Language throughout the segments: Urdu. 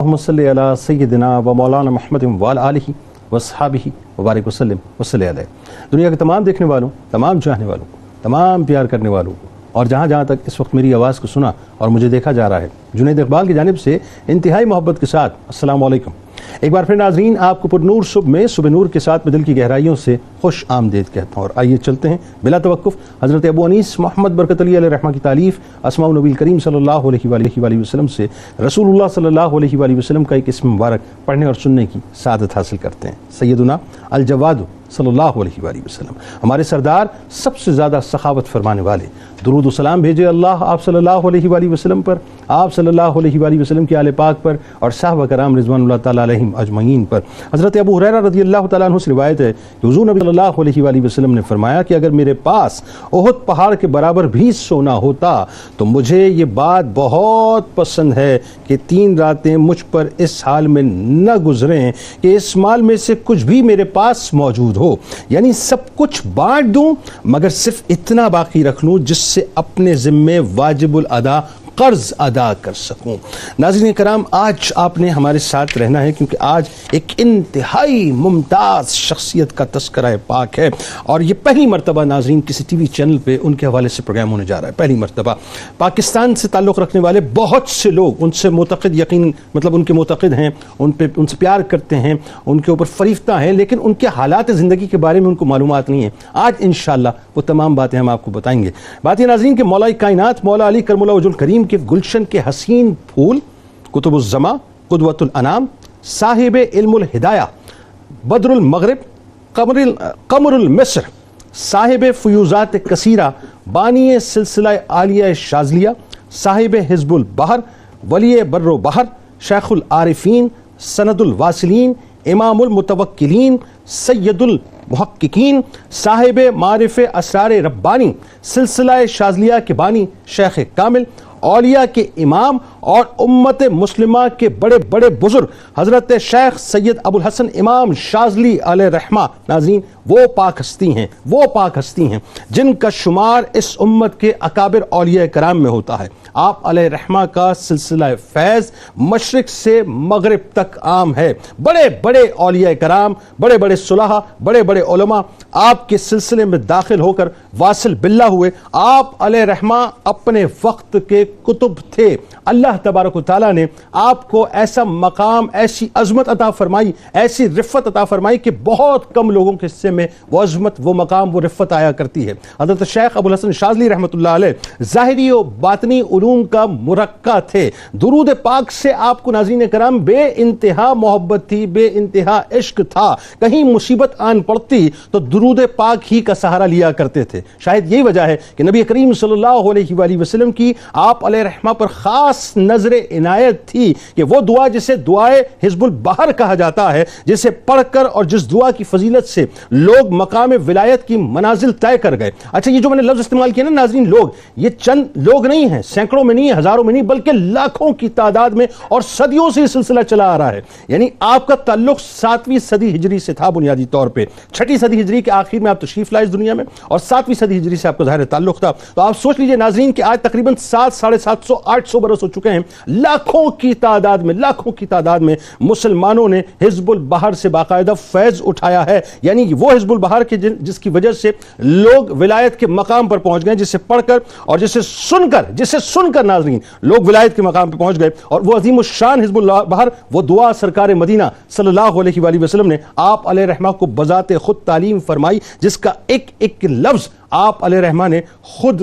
اللهم صل علی سیدنا و مولانا محمد وعلی آلہ وصحابہ وبارک وسلم وصلی علیہ۔ دنیا کے تمام دیکھنے والوں، تمام چاہنے والوں، تمام پیار کرنے والوں اور جہاں جہاں تک اس وقت میری آواز کو سنا اور مجھے دیکھا جا رہا ہے، جنید اقبال کی جانب سے انتہائی محبت کے ساتھ السلام علیکم۔ ایک بار پھر ناظرین، آپ کو پر نور صبح میں صبح نور کے ساتھ میں دل کی گہرائیوں سے خوش آمدید کہتا ہوں، اور آئیے چلتے ہیں بلا توقف حضرت ابو انیس محمد برکت علی علیہ رحمہ کی تالیف اسماء النبی کریم صلی اللہ علیہ وسلم سے رسول اللہ صلی اللہ علیہ وسلم کا ایک اسم مبارک پڑھنے اور سننے کی سعادت حاصل کرتے ہیں۔ سیدنا الجواد صلی اللہ علیہ وسلم، ہمارے سردار، سب سے زیادہ سخاوت فرمانے والے، درود و سلام بھیجے اللہ آپ صلی اللہ علیہ وسلم پر، آپ صلی اللہ علیہ وسلم کے آل پاک پر اور صحابہ کرام رضوان اللہ تعالیٰ علیہم اجمعین پر۔ حضرت ابو ہریرہ رضی اللہ تعالیٰ عنہ سے روایت ہے کہ حضور نبی صلی اللہ علیہ وسلم نے فرمایا کہ اگر میرے پاس احد پہاڑ کے برابر بھی سونا ہوتا تو مجھے یہ بات بہت پسند ہے کہ 3 راتیں مجھ پر اس حال میں نہ گزریں کہ اس مال میں سے کچھ بھی میرے پاس موجود ہو، یعنی سب کچھ بانٹ دوں مگر صرف اتنا باقی رکھ لوں جس سے اپنے ذمے واجب الادا قرض ادا کر سکوں۔ ناظرین کرام، آج آپ نے ہمارے ساتھ رہنا ہے کیونکہ آج ایک انتہائی ممتاز شخصیت کا تذکرہ پاک ہے، اور یہ پہلی مرتبہ ناظرین کسی ٹی وی چینل پہ ان کے حوالے سے پروگرام ہونے جا رہا ہے۔ پہلی مرتبہ پاکستان سے تعلق رکھنے والے بہت سے لوگ ان سے معتقد، یقین مطلب ان کے معتقد ہیں، ان سے پیار کرتے ہیں، ان کے اوپر فریفتہ ہیں، لیکن ان کے حالات زندگی کے بارے میں ان کو معلومات نہیں ہے۔ آج انشاءاللہ وہ تمام باتیں ہم آپ کو بتائیں گے۔ بات یہ ناظرین کہ مولا کائنات مولا علی کرم اللہ وجہ الکریم کے گلشن کے حسین پھول، کتب الزما، قدوۃ الانام، صاحب علم الہدایہ، بدر المغرب، قمر المصر، صاحب فیوزات کثیرہ، بانی سلسلہ عالیہ شاذلیہ، صاحب حزب البحر، ولی بر و بحر، شیخ العارفین، سند الواصلین، امام المتوکلین، سید المحققین، صاحب معرف اسرار ربانی، سلسلہ شاذلیہ کے بانی شیخ کامل، اولیاء کے امام اور امت مسلمہ کے بڑے بڑے بزرگ حضرت شیخ سید ابو الحسن امام شاذلی علیہ رحمہ۔ ناظرین، وہ پاک ہستی ہیں جن کا شمار اس امت کے اکابر اولیاء کرام میں ہوتا ہے۔ آپ علیہ رحمہ کا سلسلہ فیض مشرق سے مغرب تک عام ہے۔ بڑے بڑے اولیاء کرام، بڑے بڑے صلحاء، بڑے بڑے علماء آپ کے سلسلے میں داخل ہو کر واصل باللہ ہوئے۔ آپ علیہ رحمہ اپنے وقت کے کتب تھے۔ اللہ تبارک و تعالیٰ نے آپ کو ایسا مقام، ایسی عظمت عطا فرمائی، ایسی رفت عطا فرمائی کہ بہت کم لوگوں کے حصے میں وہ عظمت، وہ مقام، وہ رفت آیا کرتی ہے۔ حضرت شیخ ابو الحسن شاذلی رحمۃ اللہ علیہ ظاہری و باطنی علوم کا مرقع تھے۔ درود پاک سے آپ کو ناظرین کرام بے انتہا محبت تھی، بے انتہا عشق تھا۔ کہیں مصیبت آن پڑتی تو درود پاک ہی کا سہارا لیا کرتے تھے۔ شاید یہی وجہ ہے کہ نبی کریم صلی اللہ علیہ وسلم کی آپ علیہ رحمہ پر خاص نظر عنایت تھی کہ وہ دعا جسے دعائے حزب البحر کہا جاتا ہے، جسے پڑھ کر اور جس دعا کی فضیلت سے لوگ مقام ولایت کی منازل طے کر گئے۔ اچھا، یہ جو میں نے لفظ استعمال کیا نا ناظرین، لوگ، یہ چند لوگ نہیں ہیں، سینکڑوں میں نہیں، ہزاروں میں نہیں، بلکہ لاکھوں کی تعداد میں، اور صدیوں سے یہ سلسلہ چلا آ رہا ہے۔ یعنی آپ کا تعلق 7ویں صدی ہجری سے تھا بنیادی طور پہ، 6ٹھی صدی ہجری کے آخر میں آپ تشریف لائے اس دنیا میں، اور 7ویں صدی ہجری سے آپ کا ظاہر تعلق تھا۔ تو آپ سوچ لیجئے ناظرین کہ آج تقریباً 700، 800 برس ہو چکے ہیں، لاکھوں کی تعداد میں مسلمانوں نے حزب البحر سے باقاعدہ فیض اٹھایا ہے۔ یعنی وہ حزب البحر کے جس کی وجہ سے لوگ ولایت کے مقام پر پہنچ گئے، جسے پڑھ کر اور جسے سن کر ناظرین لوگ ولایت کے مقام پر پہنچ گئے۔ اور وہ عظیم الشان حزب البحر، وہ دعا سرکار مدینہ صلی اللہ علیہ وسلم نے آپ علیہ رحمہ کو بذات خود تعلیم فرمائی، جس کا ایک ایک لفظ آپ علیہ رحمہ نے خود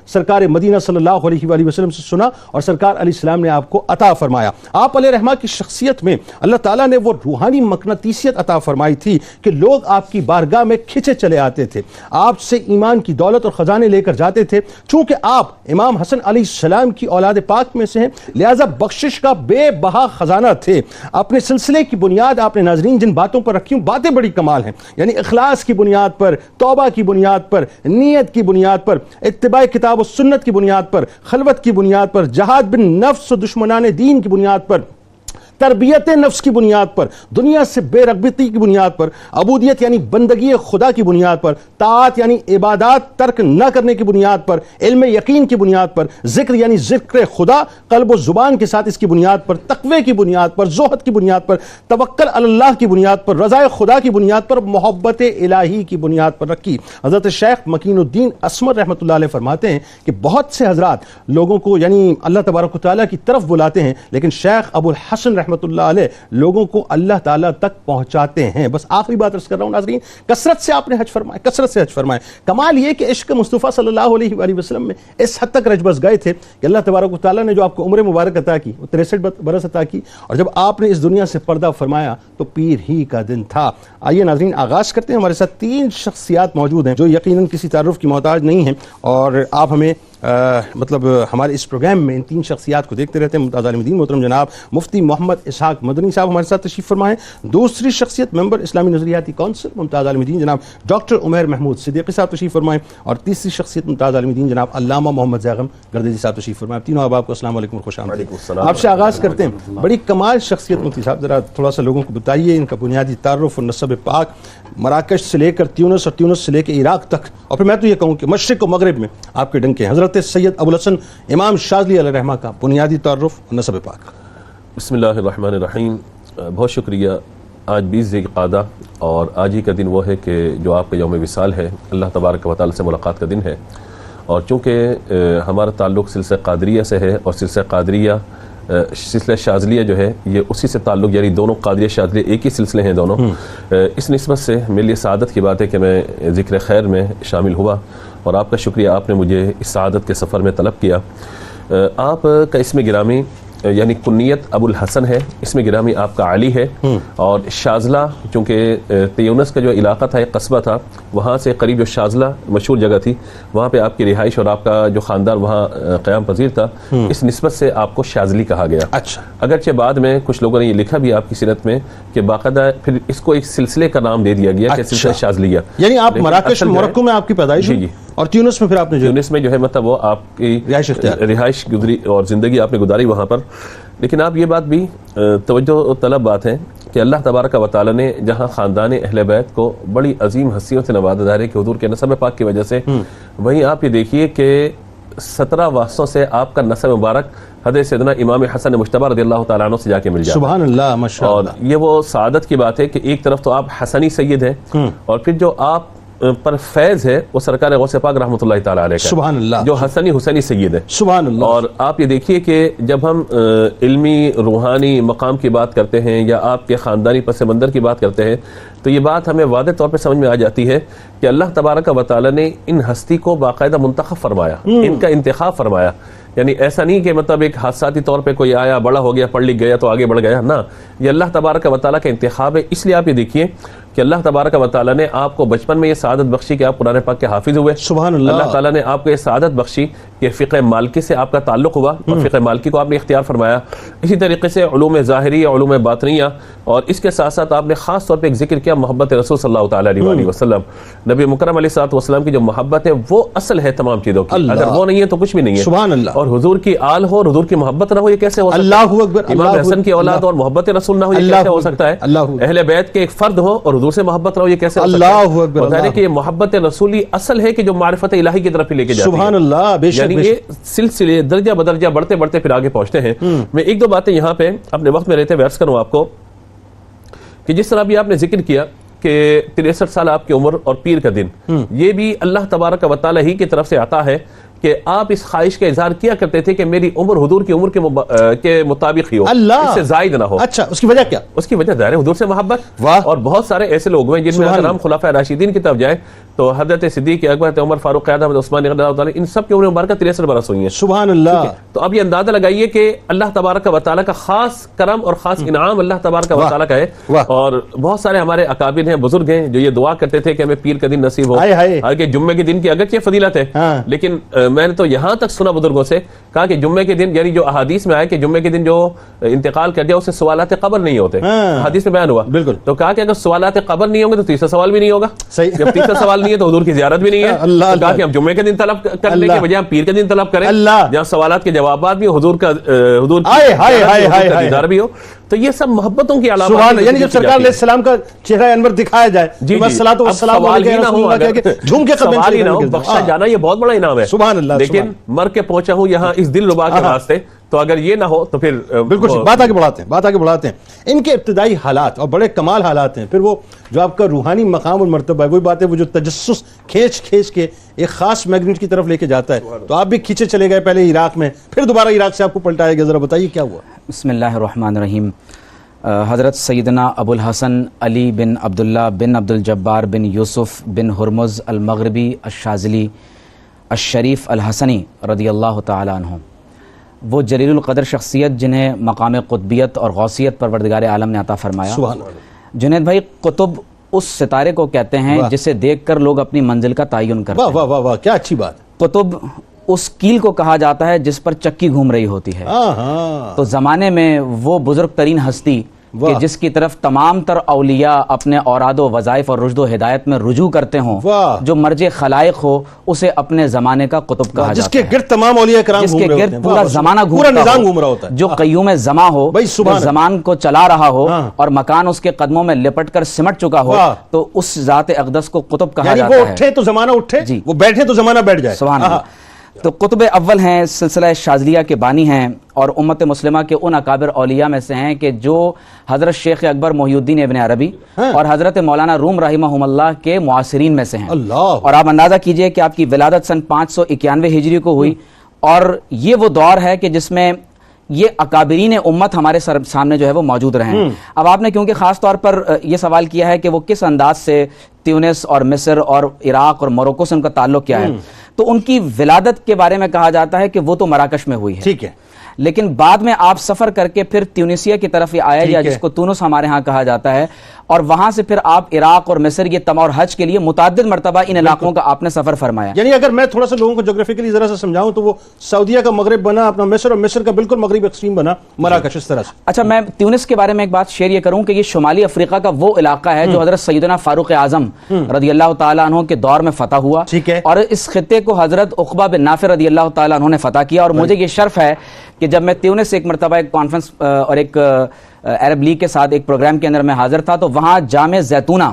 سرکار مدینہ صلی اللہ علیہ وسلم سے سنا اور سرکار علیہ السلام نے آپ کو عطا فرمایا۔ آپ علیہ رحمہ کی شخصیت میں اللہ تعالیٰ نے وہ روحانی مقناطیسیت عطا فرمائی تھی کہ لوگ آپ کی بارگاہ میں کھچے چلے آتے تھے، آپ سے ایمان کی دولت اور خزانے لے کر جاتے تھے۔ چونکہ آپ امام حسن علیہ السلام کی اولاد پاک میں سے ہیں، لہذا بخشش کا بے بہا خزانہ تھے۔ اپنے سلسلے کی بنیاد آپ نے ناظرین جن باتوں پر رکھی، باتیں بڑی کمال ہیں، یعنی اخلاص کی بنیاد پر، توبہ کی بنیاد پر، نیت کی بنیاد پر، اتباع کتاب و سنت کی بنیاد پر، خلوت کی بنیاد پر، جہاد بن نفس و دشمنان دین کی بنیاد پر، تربیت نفس کی بنیاد پر، دنیا سے بے رغبتی کی بنیاد پر، عبودیت یعنی بندگی خدا کی بنیاد پر، طاعت یعنی عبادات ترک نہ کرنے کی بنیاد پر، علم یقین کی بنیاد پر، ذکر یعنی ذکر خدا قلب و زبان کے ساتھ اس کی بنیاد پر، تقوی کی بنیاد پر، زہد کی بنیاد پر، توکل علی اللہ کی بنیاد پر، رضائے خدا کی بنیاد پر، محبت الہی کی بنیاد پر رکھی۔ حضرت شیخ مکین الدین اسمر رحمۃ اللہ علیہ فرماتے ہیں کہ بہت سے حضرات لوگوں کو یعنی اللہ تبارک و تعالیٰ کی طرف بلاتے ہیں، لیکن شیخ ابو الحسن رحمۃ اللہ علیہ لوگوں کو اللہ تعالیٰ تک پہنچاتے ہیں۔ بس آخری بات عرض کر رہا ہوں ناظرین، کثرت سے آپ نے حج فرمائے، کثرت سے حج فرمائے۔ کمال یہ کہ عشق مصطفیٰ صلی اللہ علیہ وآلہ وسلم میں اس حد تک رج بس گئے تھے کہ اللہ تبارک و تعالیٰ نے جو آپ کو عمر مبارک عطا کی وہ 63 برس عطا کی، اور جب آپ نے اس دنیا سے پردہ فرمایا تو پیر ہی کا دن تھا۔ آئیے ناظرین آغاز کرتے ہیں۔ ہمارے ساتھ 3 شخصیات موجود ہیں جو یقیناً کسی تعارف کی محتاج نہیں ہیں، اور آپ ہمیں مطلب ہمارے اس پروگرام میں ان 3 شخصیات کو دیکھتے رہتے ہیں۔ ممتاز عالم دین محترم جناب مفتی محمد اسحاق مدنی صاحب ہمارے ساتھ تشریف فرما ہے۔ دوسری شخصیت ممبر اسلامی نظریاتی کونسل ممتاز عالم دین جناب ڈاکٹر عمیر محمود صدیقی صاحب تشریف فرمائیں، اور تیسری شخصیت ممتاز عالم دین جناب علامہ محمد زیغم گردیزی صاحب تشریف فرمائیں۔ تینوں احباب کو السلام علیکم اور خوش آمدید۔ آپ سے آغاز کرتے ہیں۔ بڑی کمال شخصیت مفتی صاحب، ذرا تھوڑا سا لوگوں کو بتائیے ان کا بنیادی تعارف اور نسب پاک، مراکش سے لے کر تیونس اور تیونس سے لے کے عراق تک، اور پھر میں تو یہ کہوں کہ مشرق و مغرب میں آپ کے ڈنکے ہیں۔ حضرت سید ابو الحسن امام شاذلی علیہ رحمہ کا بنیادی تعارف اور نسب پاک۔ بسم اللہ الرحمن الرحیم۔ بہت شکریہ۔ آج 20 ذی القعدہ اور آج ہی کا دن وہ ہے کہ جو آپ کا یوم وصال ہے، اللہ تبارک و تعالی سے ملاقات کا دن ہے، اور چونکہ ہمارا تعلق سلسلہ قادریہ سے ہے، اور سلسلہ قادریہ سلسلہ شاذلیہ جو ہے یہ اسی سے تعلق، یعنی دونوں قادریہ شاذلیہ ایک ہی سلسلے ہیں دونوں، اس نسبت سے میرے لیے سعادت کی بات ہے کہ میں ذکر خیر میں شامل ہوا، اور آپ کا شکریہ، آپ نے مجھے اس سعادت کے سفر میں طلب کیا۔ آپ کا اسم گرامی یعنی کنیت ابو الحسن ہے، اسم گرامی آپ کا علی ہے، اور شاذلہ چونکہ تیونس کا جو علاقہ تھا، ایک قصبہ تھا، وہاں سے قریب جو شاذلہ مشہور جگہ تھی، وہاں پہ آپ کی رہائش اور آپ کا جو خاندان وہاں قیام پذیر تھا، اس نسبت سے آپ کو شاذلی کہا گیا۔ اچھا، اگرچہ بعد میں کچھ لوگوں نے یہ لکھا بھی آپ کی سیرت میں کہ باقاعدہ پھر اس کو ایک سلسلے کا نام دے دیا گیا کہ سلسلہ شاذلیہ، یعنی آپ مراکش موروکو میں آپ کی پیدائش ہوئی، اور تیونس میں پھر آپ نے تیونس میں جو ہے مطلب وہ آپ کی رہائش گزری اور زندگی آپ نے گزاری وہاں پر۔ لیکن آپ یہ بات بھی توجہ طلب بات ہے کہ اللہ تبارک و تعالی نے جہاں خاندان اہل بیت کو بڑی عظیم ہستیوں سے نوازا، ظاہر ہے کہ حضور کے نسب پاک کی وجہ سے، وہیں آپ یہ دیکھیے کہ 17 واسطوں سے آپ کا نسب مبارک حضرت سیدنا امام حسن مجتبی رضی اللہ تعالیٰ عنہ سے جا کے مل جاتا ہے۔ سبحان اللہ، ماشاء اللہ۔ اور یہ وہ سعادت کی بات ہے کہ ایک طرف تو آپ حسنی سید ہیں، اور پھر جو آپ پر فیض ہے وہ سرکار غوث پاک رحمۃ اللہ تعالیٰ علیہ کا، سبحان اللہ، جو حسنی حسینی سید ہے۔ سبحان اللہ۔ اور آپ یہ دیکھیے کہ جب ہم علمی روحانی مقام کی بات کرتے ہیں یا آپ کے خاندانی پس منظر کی بات کرتے ہیں، تو یہ بات ہمیں واضح طور پہ سمجھ میں آ جاتی ہے کہ اللہ تبارک و تعالی نے ان ہستی کو باقاعدہ منتخب فرمایا، ان کا انتخاب فرمایا۔ یعنی ایسا نہیں کہ مطلب ایک حادثاتی طور پہ کوئی آیا، بڑا ہو گیا، پڑھ لکھ گیا تو آگے بڑھ گیا، نہ، یہ اللہ تبارک و تعالیٰ کا انتخاب ہے۔ اس لیے آپ یہ دیکھیے کہ اللہ تبارک و تعالیٰ نے آپ کو بچپن میں یہ سعادت بخشی کہ آپ قرآن پاک کے حافظ ہوئے۔ سبحان اللہ۔ اللہ تعالیٰ نے آپ کو یہ سعادت بخشی کہ فقہ مالکی سے آپ کا تعلق ہوا، اور فقہ مالکی کو آپ نے اختیار فرمایا۔ اسی طریقے سے علوم ظاہریہ، علوم باطنیہ، اور اس کے ساتھ ساتھ آپ نے خاص طور پہ ایک ذکر کیا محبت رسول صلی اللہ تعالیٰ علیہ وسلم۔ نبی مکرم علیہ الصلوۃ والسلام کی جو محبت ہے وہ اصل ہے تمام چیزوں کی، اگر وہ نہیں ہے تو کچھ بھی نہیں ہے۔ سبحان اللہ۔ اور حضور کی آل ہو اور حضور کی محبت نہ ہو، یہ کیسے ہو سکتا ہے؟ اللہ اکبر۔ امام حسن کی اولاد اور محبت رسول نہ ہو، یہ کیسے ہو سکتا ہے؟ اہل بیت کے ایک فرد ہو اور حضور سے محبت نہ ہو، یہ کیسے ہو سکتا ہے؟ اللہ اکبر۔ بتا رہے کہ یہ محبت رسولی اصل ہے کہ جو معرفت الہی کی طرف لے کے جاتی ہے۔ سبحان اللہ، بے شک۔ یعنی یہ سلسلے درجہ بدرجہ بڑھتے بڑھتے پھر آگے پہنچتے ہیں۔ میں ایک دو باتیں یہاں پہ اپنے وقت میں رہتے ہوئے عرض کروں آپ کو کہ جس طرح بھی آپ نے ذکر کیا کہ 63 سال آپ کی عمر اور پیر کا دن، یہ بھی اللہ تبارک و تعالی ہی کی طرف سے عطا ہے کہ آپ اس خواہش کا اظہار کیا کرتے تھے کہ میری عمر حضور کی عمر کے مطابق ہی ہو، اس سے زائد نہ ہو۔ اچھا، اس کی وجہ کیا؟ اس کی وجہ ظاہر ہے حضور سے محبت۔ اور بہت سارے ایسے لوگ ہیں جن میں اگر ہم خلفائے راشدین کی طرف جائیں تو حضرت صدیق اکبر، عمر فاروق اعظم، عثمان رضی اللہ تعالی، ان سب کی عمر مبارکہ 63 برس ہوئی ہیں۔ سبحان اللہ۔ تو اب یہ اندازہ لگائیے کہ اللہ تبارک و تعالی کا خاص کرم اور خاص انعام اللہ تبارک و تعالی کا ہے۔ اور بہت سارے ہمارے اکابر ہیں، بزرگ ہیں جو یہ دعا کرتے تھے کہ ہمیں پیر کا دن نصیب ہو۔ حالانکہ جمعے کے دن کی اگرچہ فضیلت ہے، لیکن میں نے تو یہاں تک سنا بزرگوں سے کہا کہ جمعے کے دن، یعنی جو احادیث میں آئے کہ جمعے کے دن جو انتقال کر جائے اسے سوالات قبر نہیں ہوتے، حدیث میں بیان ہوا۔ بالکل۔ تو کہا کہ اگر سوالات قبر نہیں ہوں گے تو تیسرا سوال بھی نہیں ہوگا۔ صحیح۔ جب تیسرا سوال نہیں ہے تو حضور کی زیارت بھی نہیں ہے۔ کہا کہ ہم جمعے کے دن طلب کرنے کے بجائے ہم پیر کے دن طلب کریں، جہاں سوالات کے جوابات بھی حضور کا دیدار بھی ہو۔ تو یہ سب محبتوں کی علامات سبحان اللہ، یعنی جب سرکار علیہ السلام کا چہرہ انور دکھایا جائے جی تو صلاۃ والسلام علیہ رسول اللہ کہہ کے جھوم کے قدم سوال ہی نہ ہو، چلے بخشا جانا یہ بہت بڑا انعام ہے. سبحان اللہ. لیکن مر کے پہنچا ہوں یہاں اس دل ربا کے واسطے، تو اگر یہ نہ ہو تو پھر بالکل بات آگے بڑھاتے ہیں. ان کے ابتدائی حالات اور بڑے کمال حالات ہیں، پھر وہ جو آپ کا روحانی مقام اور مرتبہ ہے، وہی بات ہے وہ جو تجسس کھینچ کے ایک خاص میگنیٹ کی طرف لے کے جاتا ہے. تو آپ بھی کھینچے چلے گئے پہلے عراق میں، پھر دوبارہ عراق سے آپ کو پلٹایا گیا، ذرا بتائیے کیا ہوا؟ بسم اللہ الرحمن الرحیم. حضرت سیدنا ابو الحسن علی بن عبداللہ بن عبد الجبار بن یوسف بن ہرمز المغربی الشاذلی الشریف الحسنی رضی اللہ تعالی عنہ، وہ جلیل القدر شخصیت جنہیں مقام قطبیت اور غوثیت پروردگار عالم نے عطا فرمایا. سبحان اللہ. جنید بھائی، قطب اس ستارے کو کہتے ہیں جسے دیکھ کر لوگ اپنی منزل کا تعین کرتے ہیں. واہ واہ واہ، کیا اچھی بات. قطب اس کیل کو کہا جاتا ہے جس پر چکی گھوم رہی ہوتی ہے. تو زمانے میں وہ بزرگ ترین ہستی کہ جس کی طرف تمام تر اولیاء اپنے اوراد و وظائف اور رشد و ہدایت میں رجوع کرتے ہوں، جو مرج خلائق ہو، اسے اپنے زمانے کا قطب کہا جاتا ہے. جس کے گرد تمام اولیاء کرام جس کے گرد پورا زمانہ پورا نظام گھوم رہا ہوتا ہے، جو قیوم زماں ہو، جو زمان کو چلا رہا ہو اور مکان اس کے قدموں میں لپٹ کر سمٹ چکا ہو، تو اس ذات اقدس کو قطب کہا جاتا ہے. وہ اٹھے تو زمانہ اٹھے، وہ بیٹھے تو زمانہ بیٹھ جائے. سبحان اللہ. تو قطب اول ہیں، سلسلہ شاذلیہ کے بانی ہیں، اور امت مسلمہ کے ان اکابر اولیاء میں سے ہیں کہ جو حضرت شیخ اکبر محی الدین ابن عربی اور حضرت مولانا روم رحمہم اللہ کے معاصرین میں سے ہیں. اور آپ اندازہ کیجئے کہ آپ کی ولادت سن 591 ہجری کو ہوئی، اور یہ وہ دور ہے کہ جس میں یہ اکابرین امت ہمارے سامنے جو ہے وہ موجود رہے ہیں. اب آپ نے کیونکہ خاص طور پر یہ سوال کیا ہے کہ وہ کس انداز سے تیونس اور مصر اور عراق اور موروکو سے ان کا تعلق کیا ہے، تو ان کی ولادت کے بارے میں کہا جاتا ہے کہ وہ تو مراکش میں ہوئی ہے. ٹھیک ہے. لیکن بعد میں آپ سفر کر کے پھر تیونسیہ کی طرف آئے، یا جس کو تونس ہمارے ہاں کہا جاتا ہے، اور وہاں سے پھر آپ عراق اور مصر یہ اور حج کے لیے متعدد مرتبہ ان علاقوں کا آپ نے سفر فرمایا. یعنی اگر میں تھوڑا سا لوگوں کو جغرافیکلی ذرا سا سمجھاؤں تو وہ سعودیہ کا مغرب بنا اپنا مصر، اور مصر کا بالکل مغرب ایکسٹریم بنا مراکش، اس طرح سے. اچھا، میں تیونس کے بارے میں ایک بات شیئر یہ کروں کہ یہ شمالی افریقہ کا وہ علاقہ ہے جو حضرت سیدنا فاروق اعظم رضی اللہ تعالیٰ عنہ کے دور میں فتح ہوا، اور اس خطے کو حضرت عقبہ بن نافع رضی اللہ تعالیٰ عنہ نے فتح کیا. اور مجھے یہ شرف ہے کہ جب میں تیونس ایک مرتبہ ایک کانفرنس اور ایک عرب لیگ کے ساتھ ایک پروگرام کے اندر میں حاضر تھا، تو وہاں جامع زیتونہ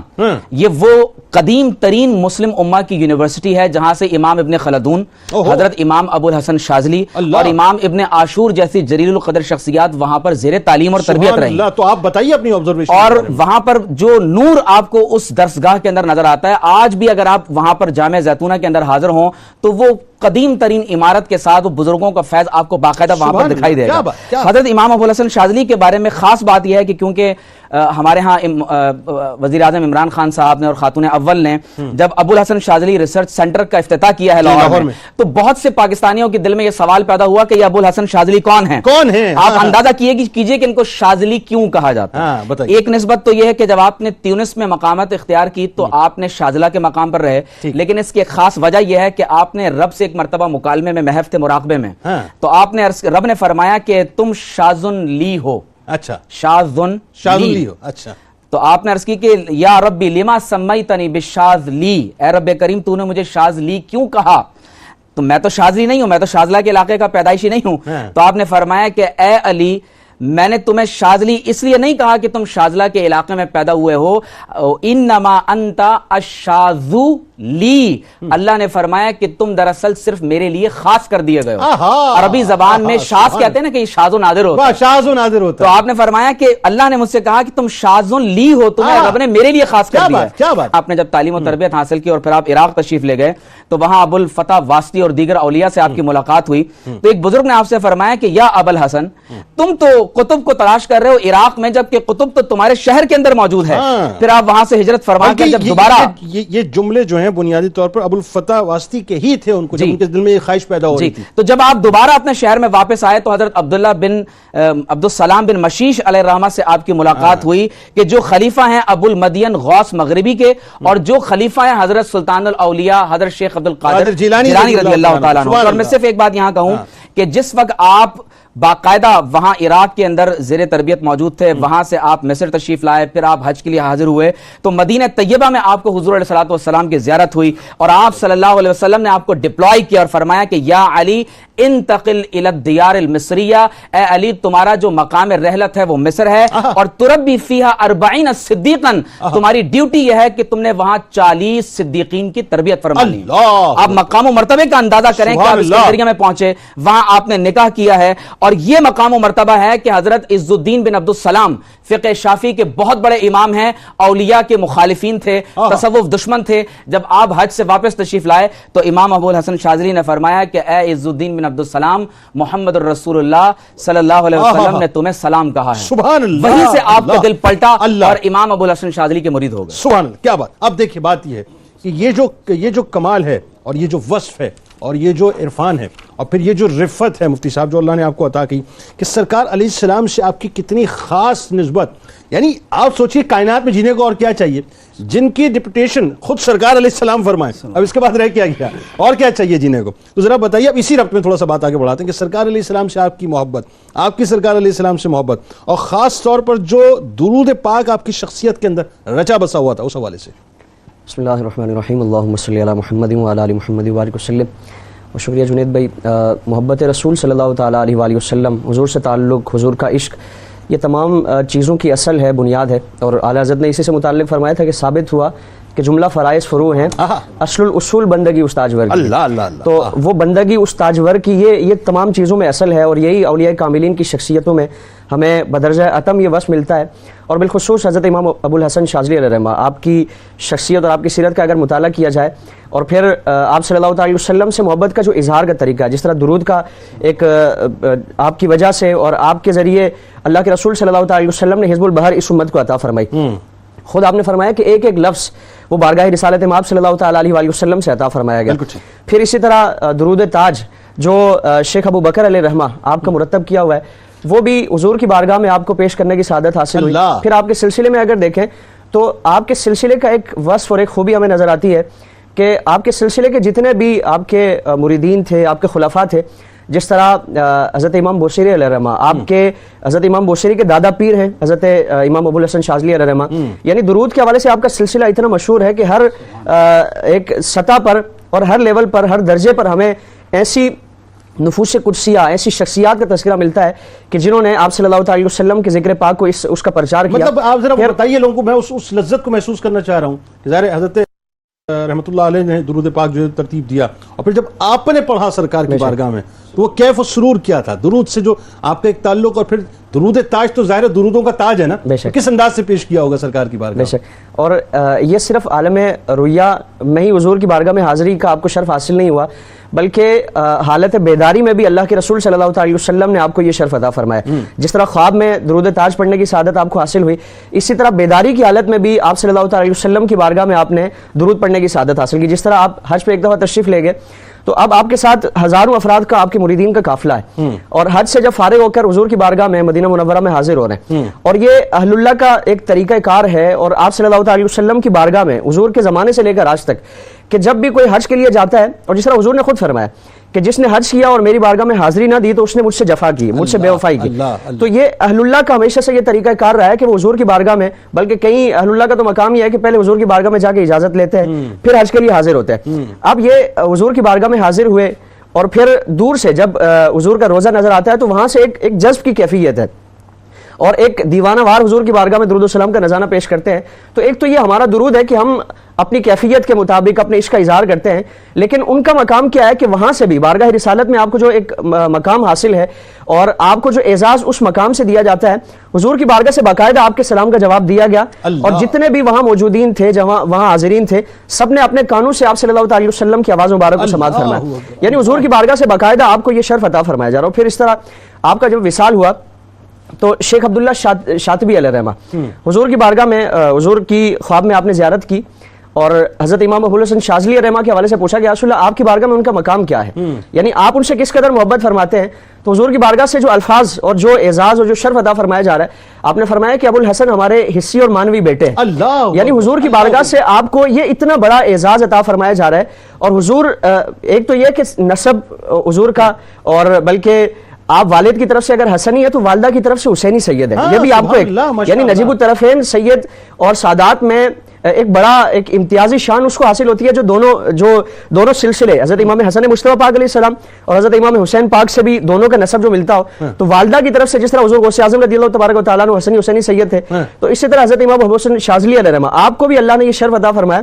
یہ وہ قدیم ترین مسلم امہ کی یونیورسٹی ہے جہاں سے امام ابن خلدون، حضرت امام ابو الحسن شاذلی اور امام ابن عاشور جیسی جلیل القدر شخصیات وہاں پر زیر تعلیم اور تربیت رہی. تو آپ بتائیے اپنی آبزرویشن. اور وہاں پر جو نور آپ کو اس درسگاہ کے اندر نظر آتا ہے، آج بھی اگر آپ وہاں پر جامع زیتونہ کے اندر حاضر ہوں تو وہ قدیم ترین عمارت کے ساتھ وہ بزرگوں کا فیض آپ کو باقاعدہ وہاں پر دکھائی دے گا. حضرت امام ابو الحسن شاذلی کے بارے میں خاص بات یہ ہے کہ کیونکہ ہمارے ہاں وزیر اعظم عمران خان صاحب نے اور خاتون اول نے جب ابو الحسن شاذلی ریسرچ سینٹر کا افتتاح کیا ہے لاہور میں، تو بہت سے پاکستانیوں کے دل میں یہ سوال پیدا ہوا کہ یہ ابو الحسن شاذلی کون ہیں. آپ اندازہ کیجئے کہ ان کو شاذلی کیوں کہا جاتا ہے. ایک نسبت تو یہ ہے کہ جب آپ نے تیونس میں مقامات اختیار کی تو آپ نے شاذلہ کے مقام پر رہے، لیکن اس کی ایک خاص وجہ یہ ہے کہ آپ نے رب سے ایک مرتبہ مکالمے میں محو تھے، مراقبے میں، تو آپ نے رب نے فرمایا کہ تم شاذن لی ہو. اچھا، شاذن لی ہو. اچھا، تو آپ نے عرض کی کہ یا ربی لما سمیتنی بالشاذ لی، اے رب کریم تو نے مجھے شاذ لی کیوں کہا؟ تو میں تو شاذلی نہیں ہوں، میں تو شاذلہ کے علاقے کا پیدائشی نہیں ہوں. تو آپ نے فرمایا کہ اے علی، میں نے تمہیں شاذلی اس لیے نہیں کہا کہ تم شاذلہ کے علاقے میں پیدا ہوئے ہو، انما انت الشاذ لی، اللہ نے فرمایا کہ تم دراصل صرف میرے لیے خاص کر دیے گئے ہو. عربی زبان میں شاذ کہتے ہیں نا کہ یہ شاذ و نادر ہوتا ہے. شاذ و نادر ہوتا ہے. تو آپ نے فرمایا کہ اللہ نے مجھ سے کہا کہ تم شاذ لی ہو، تمہیں رب نے میرے لیے خاص کر دیا ہے. آپ نے جب تعلیم و تربیت حاصل کی اور پھر آپ عراق تشریف لے گئے تو وہاں ابو الفتح واسطی اور دیگر اولیاء سے آپ کی ملاقات ہوئی، تو ایک بزرگ نے آپ سے فرمایا کہ یا ابو الحسن، تم تو قطب کو تلاش کر رہے ہو عراق میں، جبکہ قطب تو تمہارے شہر کے اندر موجود ہے. پھر آپ وہاں سے ہجرت فرما کر جب دوبارہ یہ جملے جو ہیں بنیادی طور پر ابو الفتح واسطی کے ہی تھے، ان کو جب ان کے دل میں یہ خواہش پیدا ہو رہی تھی. تو جب آپ دوبارہ اپنے شہر میں واپس آئے تو حضرت عبداللہ بن عبدالسلام بن مشیش علیہ الرحمہ سے آپ کی ملاقات ہوئی کہ جو خلیفہ ہیں ابو المدین غوث مغربی کے، اور جو خلیفہ ہیں حضرت سلطان الاولیاء حضرت شیخ عبد القادر جیلانی رضی اللہ تعالیٰ عنہ. اور میں صرف ایک بات یہاں کہوں کہ جس وقت آپ باقاعدہ وہاں عراق کے اندر زیر تربیت موجود تھے، وہاں سے آپ مصر تشریف لائے، پھر آپ حج کے لیے حاضر ہوئے، تو مدینہ طیبہ میں آپ کو حضور علیہ الصلوۃ والسلام کی زیارت ہوئی، اور آپ صلی اللہ علیہ وسلم نے آپ کو ڈپلوائے کیا اور فرمایا کہ یا علی، انتقل الی الدیار المصریہ، اے علی تمہارا جو مقام رحلت ہے وہ مصر ہے، اور تربی فیہا 40 صدیقاً، تمہاری ڈیوٹی یہ ہے کہ تم نے وہاں 40 صدیقین کی تربیت فرمانی۔ آپ مقام و مرتبے کا اندازہ کریں کہ آپ اسکندریہ میں پہنچے، وہاں آپ نے نکاح کیا ہے، اور یہ مقام و مرتبہ ہے کہ حضرت عز الدین بن عبد السلام فقہ شافعی کے بہت بڑے امام ہیں، اولیاء کے مخالفین تھے، تصوف دشمن تھے۔ جب آپ حج سے واپس تشریف لائے تو امام ابو الحسن شاذلی نے فرمایا کہ اے عز الدین بن عبد السلام، محمد الرسول اللہ صلی اللہ علیہ وسلم نے تمہیں سلام کہا ہے۔ سبحان اللہ، وہیں سے آپ کا دل پلٹا اللہ، اور امام ابو الحسن شاذلی کے مرید ہو گئے۔ سبحان اللہ، کیا بات۔ اب دیکھیں بات یہ ہے کہ یہ جو کمال ہے اور یہ جو وصف ہے اور یہ جو عرفان ہے اور پھر یہ جو رفت ہے مفتی صاحب جو اللہ نے آپ کو عطا کی کہ سرکار علیہ السلام سے آپ کی کتنی خاص نسبت، یعنی آپ سوچئے کائنات میں جینے کو اور کیا چاہیے، جن کی ڈپٹیشن خود سرکار علیہ السلام فرمائیں، اب اس کے بعد رہ کیا گیا اور کیا چاہیے جینے کو؟ تو ذرا بتائیے، اب اسی ربط میں تھوڑا سا بات آگے بڑھاتے ہیں کہ سرکار علیہ السلام سے آپ کی محبت، آپ کی سرکار علیہ السلام سے محبت، اور خاص طور پر جو درود پاک آپ کی شخصیت کے اندر رچا بسا ہوا تھا، اس حوالے سے۔ بسم اللہ الرحمن الرحیم، اللہم صلی علی محمد وعلی آل محمد وبارک وسلم۔ اور شکریہ جنید بھائی، محبت رسول صلی اللہ تعالیٰ علیہ وآلہ وسلم، حضور سے تعلق، حضور کا عشق، یہ تمام چیزوں کی اصل ہے، بنیاد ہے، اور اعلیٰ حضرت نے اسی سے متعلق فرمایا تھا کہ ثابت ہوا کہ جملہ فرائض فروع ہیں، اصل الاصول بندگی استاجور کی۔ اللہ اللہ اللہ، تو وہ بندگی استاجور کی یہ تمام چیزوں میں اصل ہے، اور یہی اولیاء کاملین کی شخصیتوں میں ہمیں بدرجہ اتم یہ وصف ملتا ہے۔ اور بالخصوص حضرت امام ابو الحسن شاذلی علیہ رحمہ، آپ کی شخصیت اور آپ کی سیرت کا اگر مطالعہ کیا جائے، اور پھر آپ صلی اللہ علیہ وسلم سے محبت کا جو اظہار کا طریقہ ہے، جس طرح درود کا ایک آپ کی وجہ سے اور آپ کے ذریعے اللہ کے رسول صلی اللہ علیہ وسلم نے حزب البحر اس امت کو عطا فرمائی۔ خود آپ نے فرمایا کہ ایک ایک لفظ وہ بارگاہ رسالت مآب صلی اللہ تعالیٰ علیہ وآلہ وسلم سے عطا فرمایا گیا۔ پھر اسی طرح درود تاج جو شیخ ابو بکر علیہ رحمہ آپ کا مرتب کیا ہوا ہے، وہ بھی حضور کی بارگاہ میں آپ کو پیش کرنے کی سعادت حاصل ہوئی۔ پھر آپ کے سلسلے میں اگر دیکھیں تو آپ کے سلسلے کا ایک وصف اور ایک خوبی ہمیں نظر آتی ہے کہ آپ کے سلسلے کے جتنے بھی آپ کے مریدین تھے، آپ کے خلفاء تھے، جس طرح حضرت امام بوصیری علیہ رحمہ، آپ کے حضرت امام بوصیری کے دادا پیر ہیں حضرت امام ابو الحسن شاذلی علیہ رحمہ، یعنی درود کے حوالے سے آپ کا سلسلہ اتنا مشہور ہے کہ ہر ایک سطح پر اور ہر لیول پر، ہر درجے پر ہمیں ایسی نفوس قدسیہ، ایسی شخصیات کا تذکرہ ملتا ہے کہ جنہوں نے آپ صلی اللہ علیہ وسلم کے ذکر پاک کو اس کا پرچار کیا۔ مطلب آپ ذرا بتائیے لوگوں کو، میں اس لذت کو محسوس کرنا چاہ رہا ہوں کہ ظاہر حضرت رحمۃ اللہ علیہ نے درود پاک جو ترتیب دیا، اور پھر جب آپ نے پڑھا سرکار کی بارگاہ میں تو وہ کیف و سرور کیا تھا، درود سے جو آپ کا ایک تعلق، اور پھر درود تاج تو ظاہر درودوں کا تاج ہے نا، کس انداز سے پیش کیا ہوگا سرکار کی بارگاہ؟ بے شک، اور یہ صرف عالم رؤیا میں ہی حضور کی بارگاہ میں حاضری کا آپ کو شرف حاصل نہیں ہوا، بلکہ حالت بیداری میں بھی اللہ کے رسول صلی اللہ علیہ وسلم نے آپ کو یہ شرف عطا فرمایا۔ جس طرح خواب میں درود تاج پڑھنے کی سعادت آپ کو حاصل ہوئی، اسی طرح بیداری کی حالت میں بھی آپ صلی اللہ علیہ وسلم کی بارگاہ میں آپ نے درود پڑھنے کی سعادت حاصل کی۔ جس طرح آپ حج پہ ایک دفعہ تشریف لے گئے تو اب آپ کے ساتھ ہزاروں افراد کا آپ کے مریدین کا قافلہ ہے، اور حج سے جب فارغ ہو کر حضور کی بارگاہ میں مدینہ منورہ میں حاضر ہو رہے ہیں، اور یہ اہل اللہ کا ایک طریقہ کار ہے، اور آپ صلی اللہ علیہ وسلم کی بارگاہ میں حضور کے زمانے سے لے کر آج تک کہ جب بھی کوئی حج کے لیے جاتا ہے، اور جس طرح حضور نے خود فرمایا کہ جس نے حج کیا اور میری بارگاہ میں حاضری نہ دی تو اس نے مجھ سے جفا کی، مجھ سے بے وفائی کی۔ تو یہ اہل اللہ کا ہمیشہ سے یہ طریقہ کار رہا ہے کہ وہ حضور کی بارگاہ میں، بلکہ کئی اہل اللہ کا تو مقام یہ ہے کہ پہلے حضور کی بارگاہ میں جا کے اجازت لیتے ہیں، پھر حج کے لیے حاضر ہوتے ہیں۔ اب یہ حضور کی بارگاہ میں حاضر ہوئے، اور پھر دور سے جب حضور کا روزہ نظر آتا ہے تو وہاں سے ایک جذب کی کیفیت ہے، اور ایک دیوانہ وار حضور کی بارگاہ میں درود و سلام کا نذرانہ پیش کرتے ہیں۔ تو ایک تو یہ ہمارا درود ہے کہ ہم اپنی کیفیت کے مطابق اپنے عشق کا اظہار کرتے ہیں، لیکن ان کا مقام کیا ہے کہ وہاں سے بھی بارگاہ رسالت میں آپ کو جو ایک مقام حاصل ہے اور آپ کو جو اعزاز اس مقام سے دیا جاتا ہے، حضور کی بارگاہ سے باقاعدہ آپ کے سلام کا جواب دیا گیا، اور جتنے بھی وہاں موجودین تھے، وہاں حاضرین تھے، سب نے اپنے کانوں سے آپ صلی اللہ علیہ وسلم کی آواز مبارک کو سماعت فرمایا، یعنی حضور کی بارگاہ سے باقاعدہ آپ کو یہ شرف عطا فرمایا جا رہا۔ پھر اس طرح آپ کا جب وصال ہوا تو شیخ عبداللہ شاطبی علیہ رحمہ حضور کی بارگاہ میں، حضور کی خواب میں آپ نے زیارت کی، اور حضرت امام ابو الحسن شاذلی رحمہ کے حوالے سے پوچھا کہ رسول اللہ آپ کی بارگاہ میں ان کا مقام کیا ہے، یعنی آپ ان سے کس قدر محبت فرماتے ہیں؟ تو حضور کی بارگاہ سے جو الفاظ اور جو اعزاز اور جو شرف عطا فرمایا جا رہا ہے، آپ نے فرمایا کہ ابو الحسن ہمارے حصی اور مانوی بیٹے ہیں، یعنی حضور کی بارگاہ سے آپ کو یہ اتنا بڑا اعزاز عطا فرمایا جا رہا ہے۔ اور حضور ایک تو یہ کہ نسب حضور کا، اور بلکہ آپ والد کی طرف سے اگر حسنی ہے تو والدہ کی طرف سے حسینی سید ہے، یہ بھی آپ کو ایک، یعنی نجیب الطرفین سید اور سادات میں ایک بڑا ایک امتیازی شان اس کو حاصل ہوتی ہے جو دونوں سلسلے حضرت امام حسن مصطفیٰ پاک علیہ السلام اور حضرت امام حسین پاک سے بھی دونوں کا نسب جو ملتا ہو. تو والدہ کی طرف سے جس طرح حضور غوث اعظم رضی اللہ تبارک و تعالیٰ عنہ حسنی سید تھے, تو اسی طرح حضرت امام حسن شاذلی علیہ الرحمہ آپ کو بھی اللہ نے یہ شرف عطا فرمایا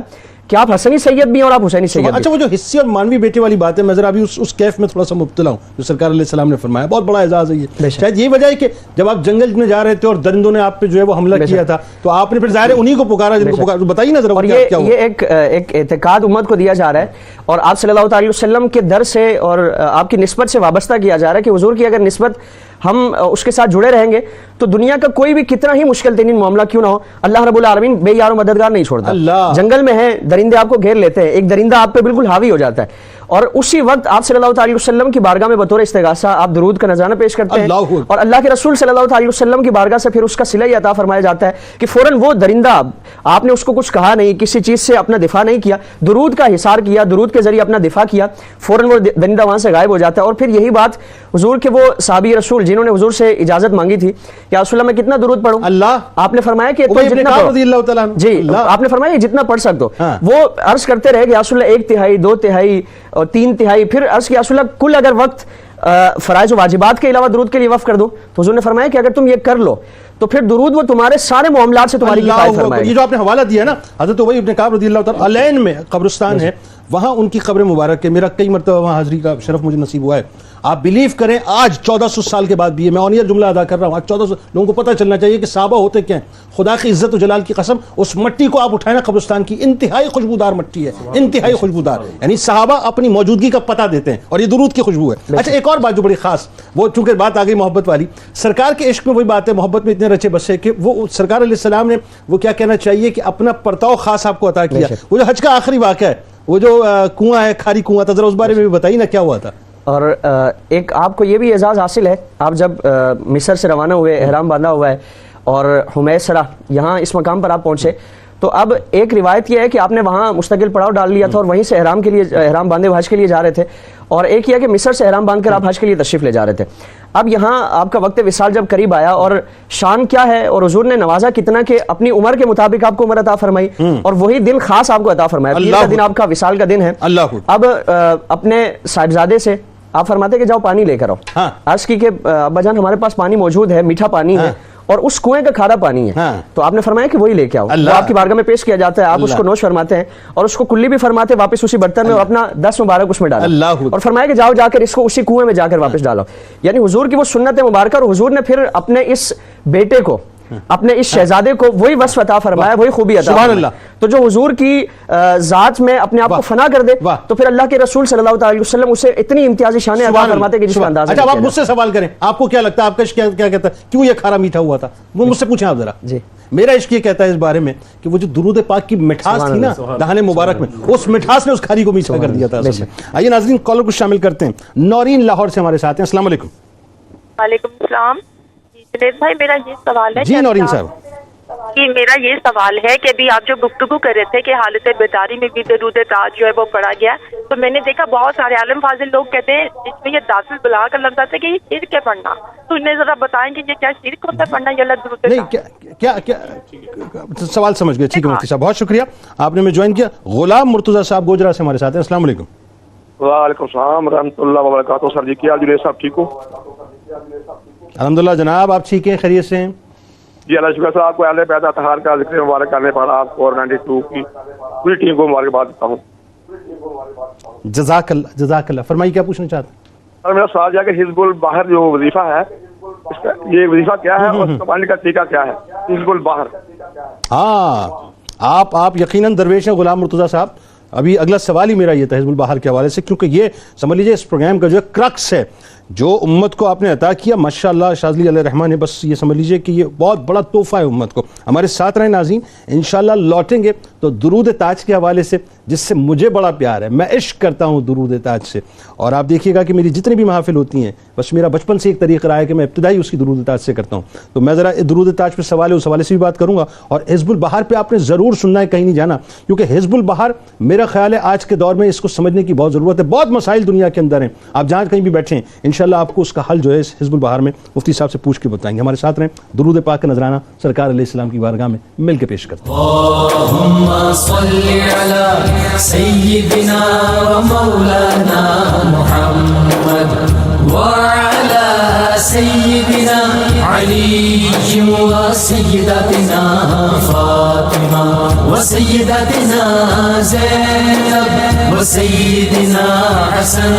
کہ آپ حسنی سید بھی اور آپ حسینی سید بھی. اچھا, وہ جو حصے اور مانوی بیٹے والی بات ہے, میں ذرا ابھی اس کیف میں تھوڑا سا مبتلا ہوں جو سرکار علیہ السلام نے فرمایا, بہت بڑا اعزاز ہے یہ. شاید یہی وجہ ہے کہ جب آپ جنگل میں جا رہے تھے اور درندوں نے آپ پہ جو ہے وہ حملہ کیا تھا, تو آپ نے پھر ظاہر ہے انہی کو پکارا جن کو پکارا. بتائیے نا ذرا. اور یہ ایک اعتقاد امت کو دیا جا رہا ہے اور آپ صلی اللہ علیہ وسلم کے در سے اور آپ کی نسبت سے وابستہ کیا جا رہا ہے کہ حضور کی اگر نسبت ہم اس کے ساتھ جڑے رہیں گے تو دنیا کا کوئی بھی کتنا ہی مشکل ترین معاملہ کیوں نہ ہو, اللہ رب العالمین بے یار و مددگار نہیں چھوڑتا. جنگل میں ہیں, درندے آپ کو گھیر لیتے ہیں, ایک درندہ آپ پہ بالکل حاوی ہو جاتا ہے, اور اسی وقت آپ صلی اللہ علیہ وسلم کی بارگاہ میں بطور استغاثہ آپ درود کا نذرانہ پیش کرتے ہیں, اور اللہ کے رسول صلی اللہ علیہ وسلم کی بارگاہ سے پھر اس کا صلہ عطا فرمایا جاتا ہے کہ فوراً وہ درندہ, آپ نے اس کو کچھ کہا نہیں, کسی چیز سے اپنا دفاع نہیں کیا, درود کا حصار کیا, درود کے ذریعے اپنا دفاع کیا, فوراً وہ درندہ وہاں سے غائب ہو جاتا ہے. اور پھر یہی بات حضور کے وہ صحابی رسول جنہوں نے حضور سے اجازت مانگی تھی کہ رسول اللہ میں کتنا درود پڑھوں, اللہ آپ نے فرمایا کہ جی آپ نے فرمایا جتنا پڑھ سکتے ہو. وہ عرض کرتے رہے کہ رسول اللہ 1/3, 2/3 اور 3/3, پھر عرض کیا رسول اللہ کل اگر وقت فرائض و واجبات کے علاوہ درود کے لیے وقف کر دو, تو حضور نے فرمایا کہ اگر تم یہ کر لو تو پھر درود وہ تمہارے سارے معاملات سے تمہاری کفایت فرمائے. یہ جو آپ نے حوالہ دیا نا حضرت ابی بن کعب رضی اللہ تعالیٰ علین میں قبرستان ہے, وہاں ان کی قبر مبارک ہے, میرا کئی مرتبہ وہاں حاضری کا شرف مجھے نصیب ہوا ہے. آپ بلیو کریں آج 1400 سال کے بعد بھی ہے, میں آنیئر جملہ ادا کر رہا ہوں, آج 1400 لوگوں کو پتہ چلنا چاہیے کہ صحابہ ہوتے کیا ہیں. خدا کی عزت و جلال کی قسم, اس مٹی کو آپ اٹھائیں نا قبرستان کی, انتہائی خوشبودار مٹی ہے, انتہائی خوشبودار, یعنی صحابہ اپنی موجودگی کا پتہ دیتے ہیں, اور یہ درود کی خوشبو ہے. اچھا, ایک اور بات جو بڑی خاص, وہ چونکہ بات آ گئی محبت والی, سرکار کے عشق میں وہی بات ہے, محبت میں اتنے رچے بسے کہ وہ سرکار علیہ السلام نے وہ کیا کہنا چاہیے کہ اپنا پرتاؤ خاص آپ کو عطا کیا. وہ جو حج کا آخری واقعہ ہے, وہ جو کنواں ہے, کھاری کنواں تھا, ذرا اس بارے میں بھی بتائیے نا کیا ہوا تھا. اور ایک آپ کو یہ بھی اعزاز حاصل ہے, آپ جب مصر سے روانہ ہوئے, احرام باندھا ہوا ہے, اور حمیسرہ یہاں اس مقام پر آپ پہنچے, تو اب ایک روایت یہ ہے کہ آپ نے وہاں مستقل پڑاؤ ڈال لیا تھا اور وہیں سے احرام باندھے حج کے لیے جا رہے تھے, اور ایک یہ کہ مصر سے احرام باندھ کر آپ حج کے لیے تشریف لے جا رہے تھے. اب یہاں آپ کا وقت وصال جب قریب آیا, اور شان کیا ہے اور حضور نے نوازا کتنا کہ اپنی عمر کے مطابق آپ کو عمر عطا فرمائی, اور وہی دن خاص آپ کو عطا فرمایا. پیر کا دن آپ کا وصال کا دن ہے. اب اپنے صاحبزادے سے آپ فرماتے کہ جاؤ پانی لے کر آؤ. عرض کی کہ ابا جان ہمارے پاس پانی موجود ہے, میٹھا پانی ہے, اور اس کنویں کا کھارا پانی ہے. تو آپ نے فرمایا کہ وہی لے کے آؤ. آپ کی بارگاہ میں پیش کیا جاتا ہے, آپ اس کو نوش فرماتے ہیں, اور اس کو کلی بھی فرماتے ہیں واپس اسی برتن میں, اور اپنا 10 مبارک اس میں ڈالا, اور فرمایا کہ جاؤ جا کر اس کو اسی کنویں میں جا کر واپس ڈالو. یعنی حضور کی وہ سنت مبارکہ, اور حضور نے پھر اپنے اس بیٹے کو, اپنے اس شہزادے کو وہی وصف عطا فرمایا, وہی خوبی عطا فرمایا. تو جو حضور کی ذات میں اپنے آپ کو فنا کر دے, تو پھر اللہ کے رسول صلی اللہ علیہ وسلم اسے اتنی امتیازی شانیں عطا فرماتے کہ جس کا اندازہ. اچھا, آپ مجھ سے سوال کریں, آپ کو کیا لگتا ہے, آپ کا عشق کیا کہتا ہے, کیوں یہ کھارا میٹھا ہوا تھا, وہ مجھ سے پوچھیں آپ ذرا. جی, میرا عشق یہ کہتا ہے اس بارے میں کہ وہ جو درود پاک کی مٹھاس تھی نا دہان مبارک میں, اس مٹھاس نے اس کھاری کو میٹھا کر دیا تھا. آئیے ناظرین کالر کو شامل کرتے ہیں. نورین لاہور سے ہمارے ساتھ ہیں. السلام علیکم. وعلیکم السلام. جنید بھائی میرا یہ سوال ہے. جی نورین صاحب. کہ میرا یہ سوال ہے کہ ابھی آپ جو گفتگو کر رہے تھے کہ حالت بیداری میں بھی درود تاج جو ہے وہ پڑھا گیا, تو میں نے دیکھا بہت سارے عالم فاضل لوگ کہتے ہیں اس میں یہ داخل بلا کا لفظ آتا ہے کہ یہ شرک ہے پڑھنا, تو انہیں ذرا بتائیں کہ یہ کیا شرک ہوتا ہے پڑھنا یا اللہ درود نہیں کیا سوال سمجھ گئے. ٹھیک ہے مفتی صاحب, بہت شکریہ آپ نے ہمیں جوائن کیا. غلام مرتضیٰ صاحب گوجرا سے ہمارے ساتھ ہیں. السلام علیکم. وعلیکم السلام ورحمۃ اللہ وبرکاتہ. سر جی کیا حال جنید صاحب, ٹھیک ہو؟ الحمدللہ جناب, آپ ٹھیک ہیں, خیریت سے ہیں؟ جی اللہ شکر. سر آپ کو اہل بیت اطہار کا ذکر مبارک کرنے پر آپ کو اور 92 کی پوری ٹیم کو مبارکباد دیتا ہوں. جزاک اللہ جزاک اللہ. فرمائیے کیا پوچھنا چاہتے ہیں. سر میرا سوال یہ ہے کہ حزب البحر جو وظیفہ ہے, اس کا یہ وظیفہ کیا ہے اور اس کا پڑھنے کا طریقہ کیا ہے, حزب البحر؟ ہاں, آپ یقیناً درویش ہیں غلام مرتضیٰ صاحب. ابھی اگلا سوال ہی میرا یہ تھا حزب البحر کے حوالے سے, کیونکہ یہ سمجھ لیجیے اس پروگرام کا جو ہے کرکس ہے, جو امت کو آپ نے عطا کیا ماشاءاللہ شاذلی علیہ الرحمٰن نے, بس یہ سمجھ لیجیے کہ یہ بہت بڑا تحفہ ہے امت کو. ہمارے ساتھ رہیں ناظرین, انشاءاللہ لوٹیں گے تو درود تاج کے حوالے سے, جس سے مجھے بڑا پیار ہے, میں عشق کرتا ہوں درود تاج سے. اور آپ دیکھیے گا کہ میری جتنی بھی محافل ہوتی ہیں, بس میرا بچپن سے ایک طریقہ رہا ہے کہ میں ابتدائی اس کی درود تاج سے کرتا ہوں. تو میں ذرا درود تاج پہ سوال ہے, اس حوالے سے بھی بات کروں گا. اور حزب البحر پہ آپ نے ضرور سننا ہے, کہیں نہیں جانا, کیونکہ حزب البحر میرا خیال ہے آج کے دور میں اس کو سمجھنے کی بہت ضرورت ہے. بہت مسائل دنیا کے اندر ہیں, آپ جہاں کہیں بھی بیٹھیں انشاءاللہ آپ کو اس کا حل جو ہے اس حزب البہار میں مفتی صاحب سے پوچھ کے بتائیں گے. ہمارے ساتھ رہیں. درود پاک کا نذرانہ سرکار علیہ السلام کی بارگاہ میں مل کے پیش کرتے ہیں. اللهم صل على سيدنا ومولانا محمد وعلى سيدنا علي وسيدتنا فاطمة وسيدتنا زينب وسيدنا حسن